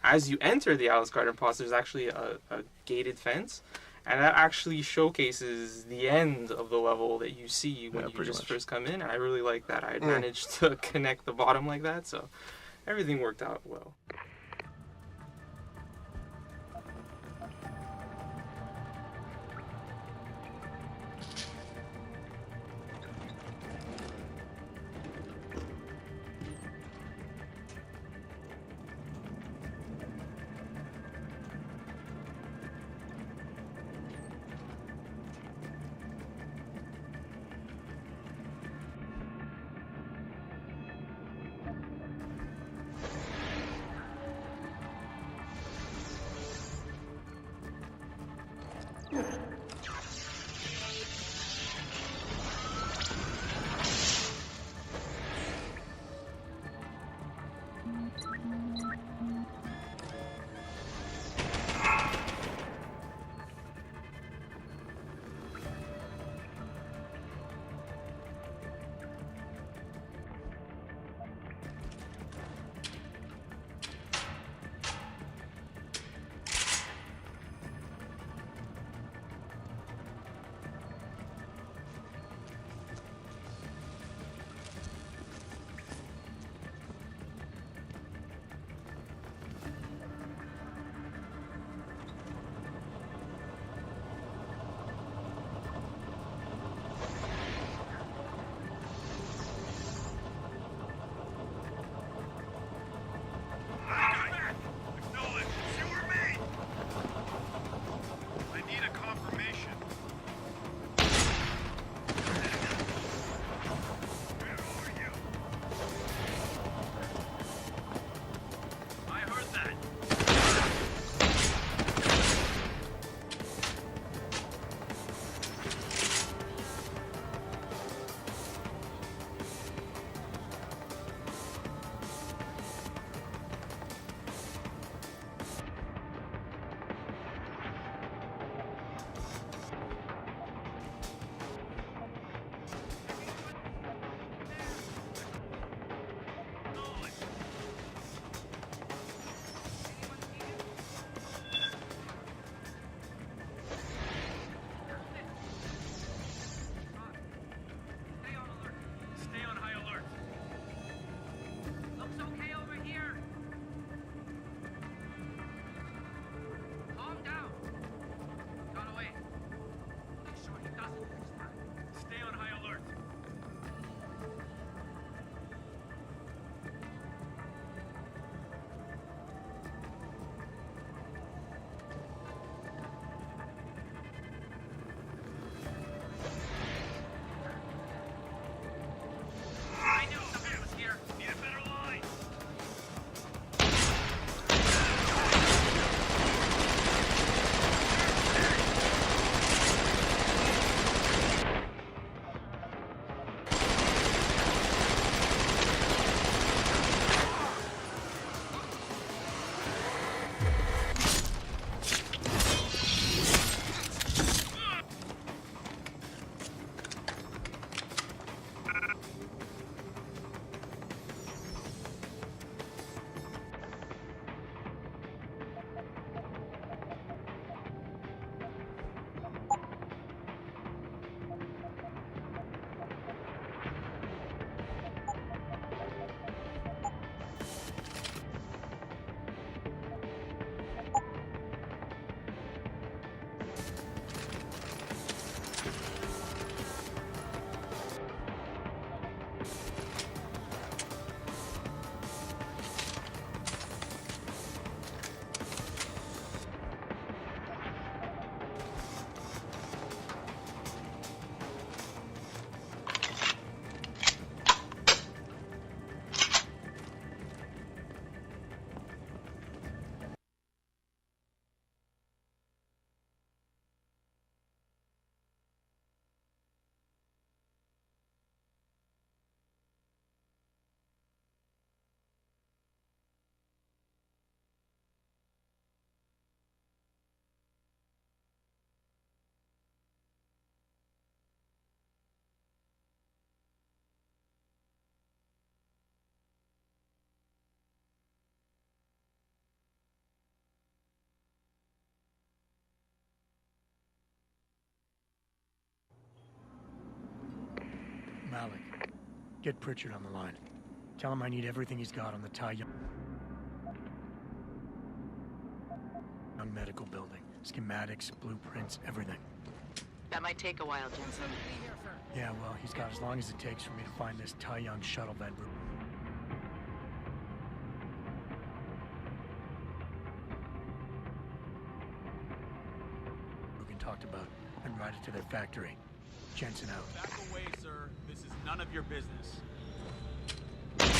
as you enter the Alice Garden Pods, there's actually a gated fence, and that actually showcases the end of the level that you see when you just first come in. And I really like that I had managed to connect the bottom like that, so everything worked out well. Get Pritchard on the line. Tell him I need everything he's got on the Young Medical Building. Schematics, blueprints, everything. That might take a while, Jensen. Yeah, well, he's got as long as it takes for me to find this Young shuttle bed. Rugen talked about and ride it to their factory. Jensen out. Back away, sir. This is none of your business. Isn't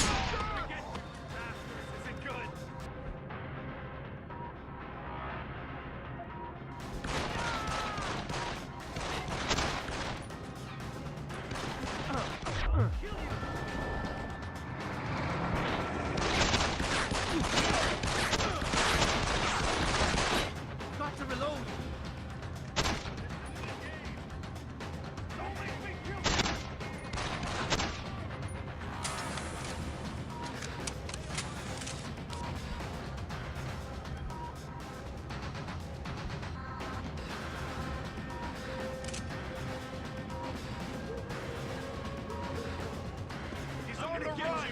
good. Got to reload. He's on the run.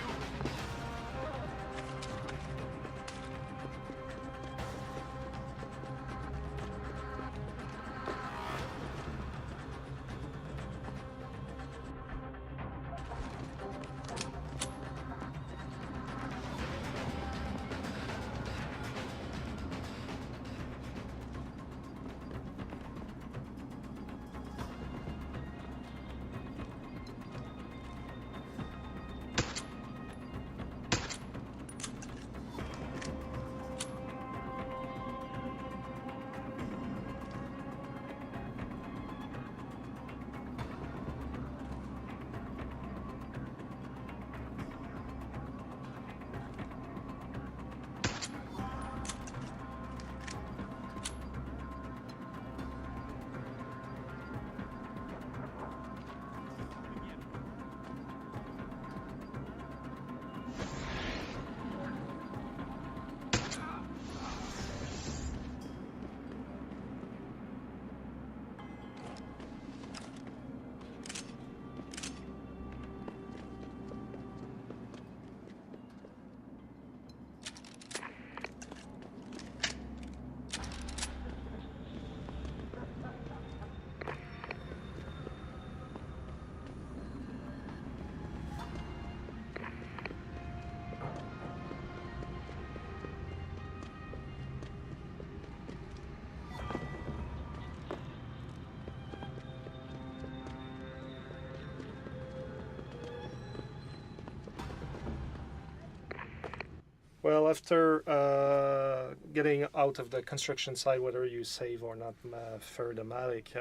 Well, after getting out of the construction site, whether you save or not for the Malik,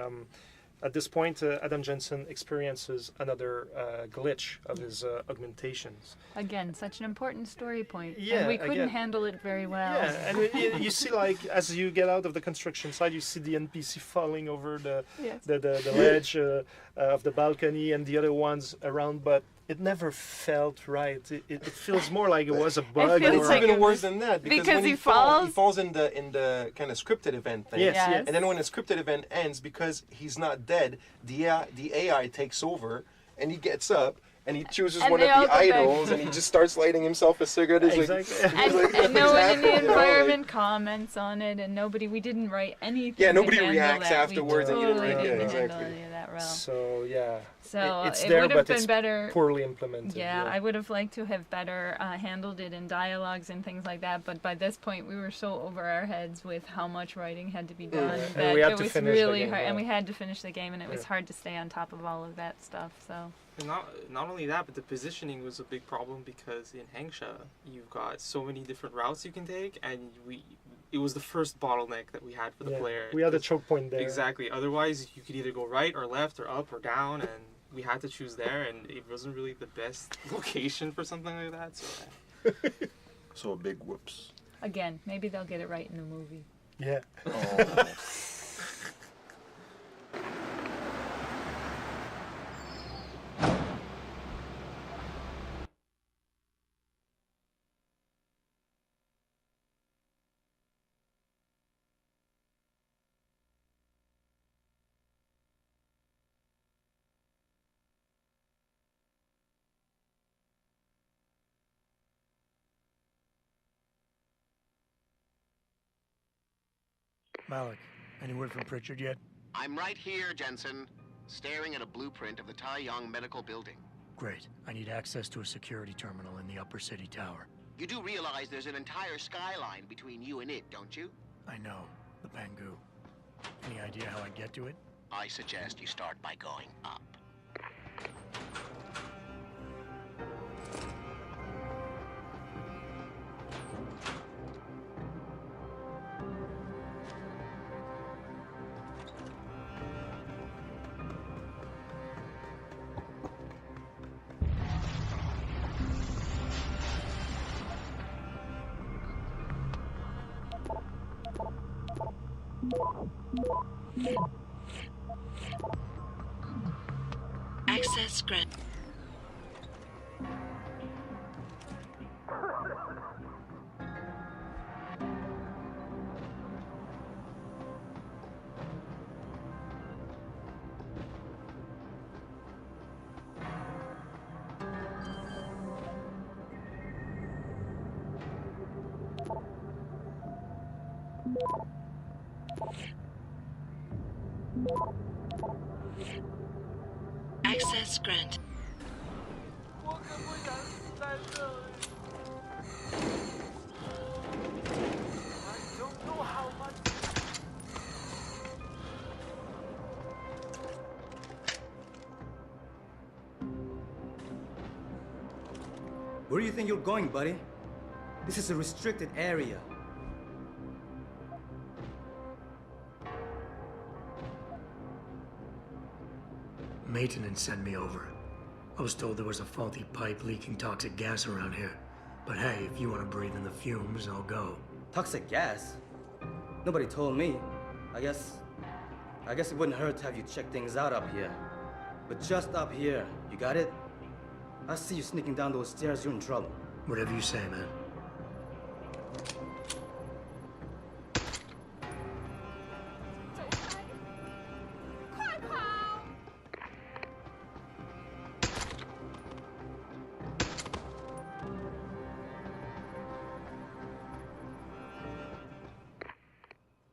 at this point, Adam Jensen experiences another glitch of his augmentations. Again, such an important story point. Yeah, and we couldn't again. handle it very well. Yeah, and you see, like, as you get out of the construction site, you see the NPC falling over the Yes. the ledge of the balcony and the other ones around, but it never felt right. It feels more like it was a bug. feels It's like even it worse was- than that because when he he falls- falls in the kind of scripted event thing. Yes, Yes. yes. And then when the scripted event ends, because he's not dead, the AI takes over, and he gets up and he chooses And one of they all the go back. idols, and he just starts lighting himself a cigarette. He's Exactly. like, And, he's like, and no "Nothing's one in the happening," you know, like- environment comments on it, and we didn't write anything. Yeah, to nobody handle reacts that. afterwards, We and you didn't totally write- yeah, didn't handle exactly. any of that well. So yeah, So it's it there, would have but been it's better. poorly implemented. Yeah, I would have liked to have better handled it in dialogues and things like that. But by this point, we were so over our heads with how much writing had to be done And that we had it to was finish the really game, hard. yeah. And we had to finish the game, and it was Yeah. hard to stay on top of all of that stuff. So And not only that, but the positioning was a big problem because in Hangsha you've got so many different routes you can take, and it was the first bottleneck that we had for the Yeah, player. we had a choke point there. Exactly. Otherwise, you could either go right or left or up or down, and we had to choose there, and it wasn't really the best location for something like that. So So a big whoops. again, maybe they'll get it right in the movie. Yeah. Oh. Malik, any word from Pritchard yet? I'm right here, Jensen, staring at a blueprint of the Tai Yong Medical Building. Great. I need access to a security terminal in the upper city tower. You do realize there's an entire skyline between you and it, don't you? I know. The Bangu. Any idea how I get to it? I suggest you start by going up. Access grant. Access grant. Where do you think you're going, buddy? This is a restricted area. Maintenance sent me over. I was told there was a faulty pipe leaking toxic gas around here. But hey, if you want to breathe in the fumes, I'll go. Toxic gas? Nobody told me. I guess it wouldn't hurt to have you check things out up here. But just up here, you got it? I see you sneaking down those stairs, you're in trouble. Whatever you say, man.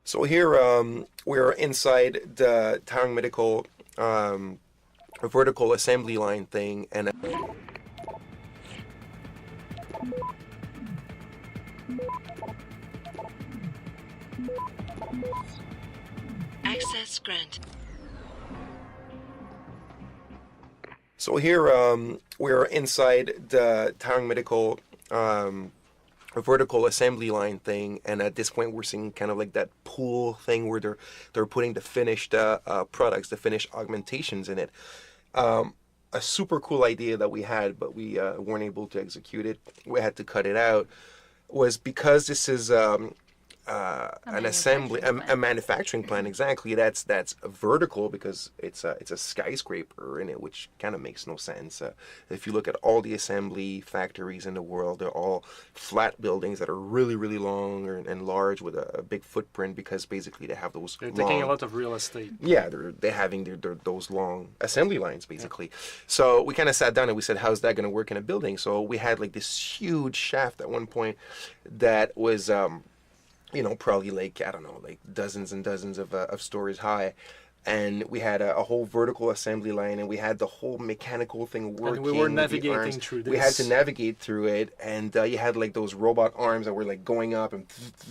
So here we're inside the Tang Medical vertical assembly line thing, and Access grant. so here we're inside the Tang Medical vertical assembly line thing, and at this point we're seeing kind of like that pool thing where they're putting the finished products, the finished augmentations in it. A super cool idea that we had, but we weren't able to execute it. We had to cut it out. Was because this is an assembly, a manufacturing plant. Exactly. That's vertical because it's a skyscraper in it, which kind of makes no sense. If you look at all the assembly factories in the world, they're all flat buildings that are really, really long and large with a big footprint because basically they have those. They're taking a lot of real estate. Yeah, they're having those long assembly lines basically. Yeah. So we kind of sat down and we said, how's that going to work in a building? So we had like this huge shaft at one point that was. Probably like, I don't know, like dozens and dozens of stories high. And we had a whole vertical assembly line, and we had the whole mechanical thing working. And we were navigating through this. We had to navigate through it, and you had like those robot arms that were like going up and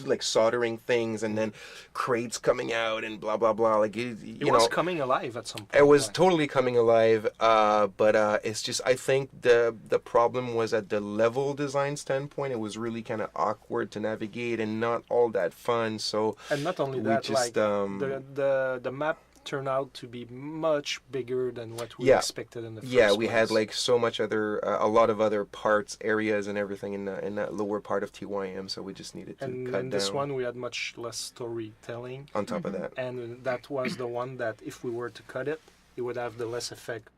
like soldering things, and then crates coming out and blah blah blah. Like it was coming alive at some point. It was totally coming alive, but it's just I think the problem was at the level design standpoint. It was really kind of awkward to navigate and not all that fun. So and not only that, just, like the map turned out to be much bigger than what we expected in the first place. We had like so much other, a lot of other parts, areas, and everything in that lower part of TYM. So we just needed to cut down. And this one we had much less storytelling. On top of that, and that was the one that if we were to cut it, it would have the less effect.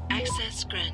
Access granted.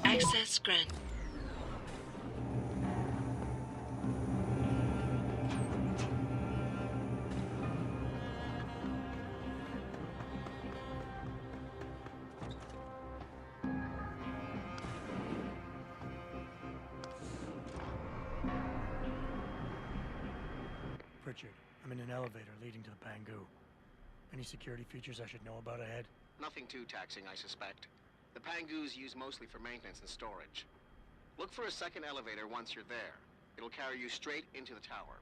Access granted. Pritchard, I'm in an elevator leading to the Pangu. Any security features I should know about ahead? Nothing too taxing, I suspect. The Pangus used mostly for maintenance and storage. Look for a second elevator once you're there. It'll carry you straight into the tower.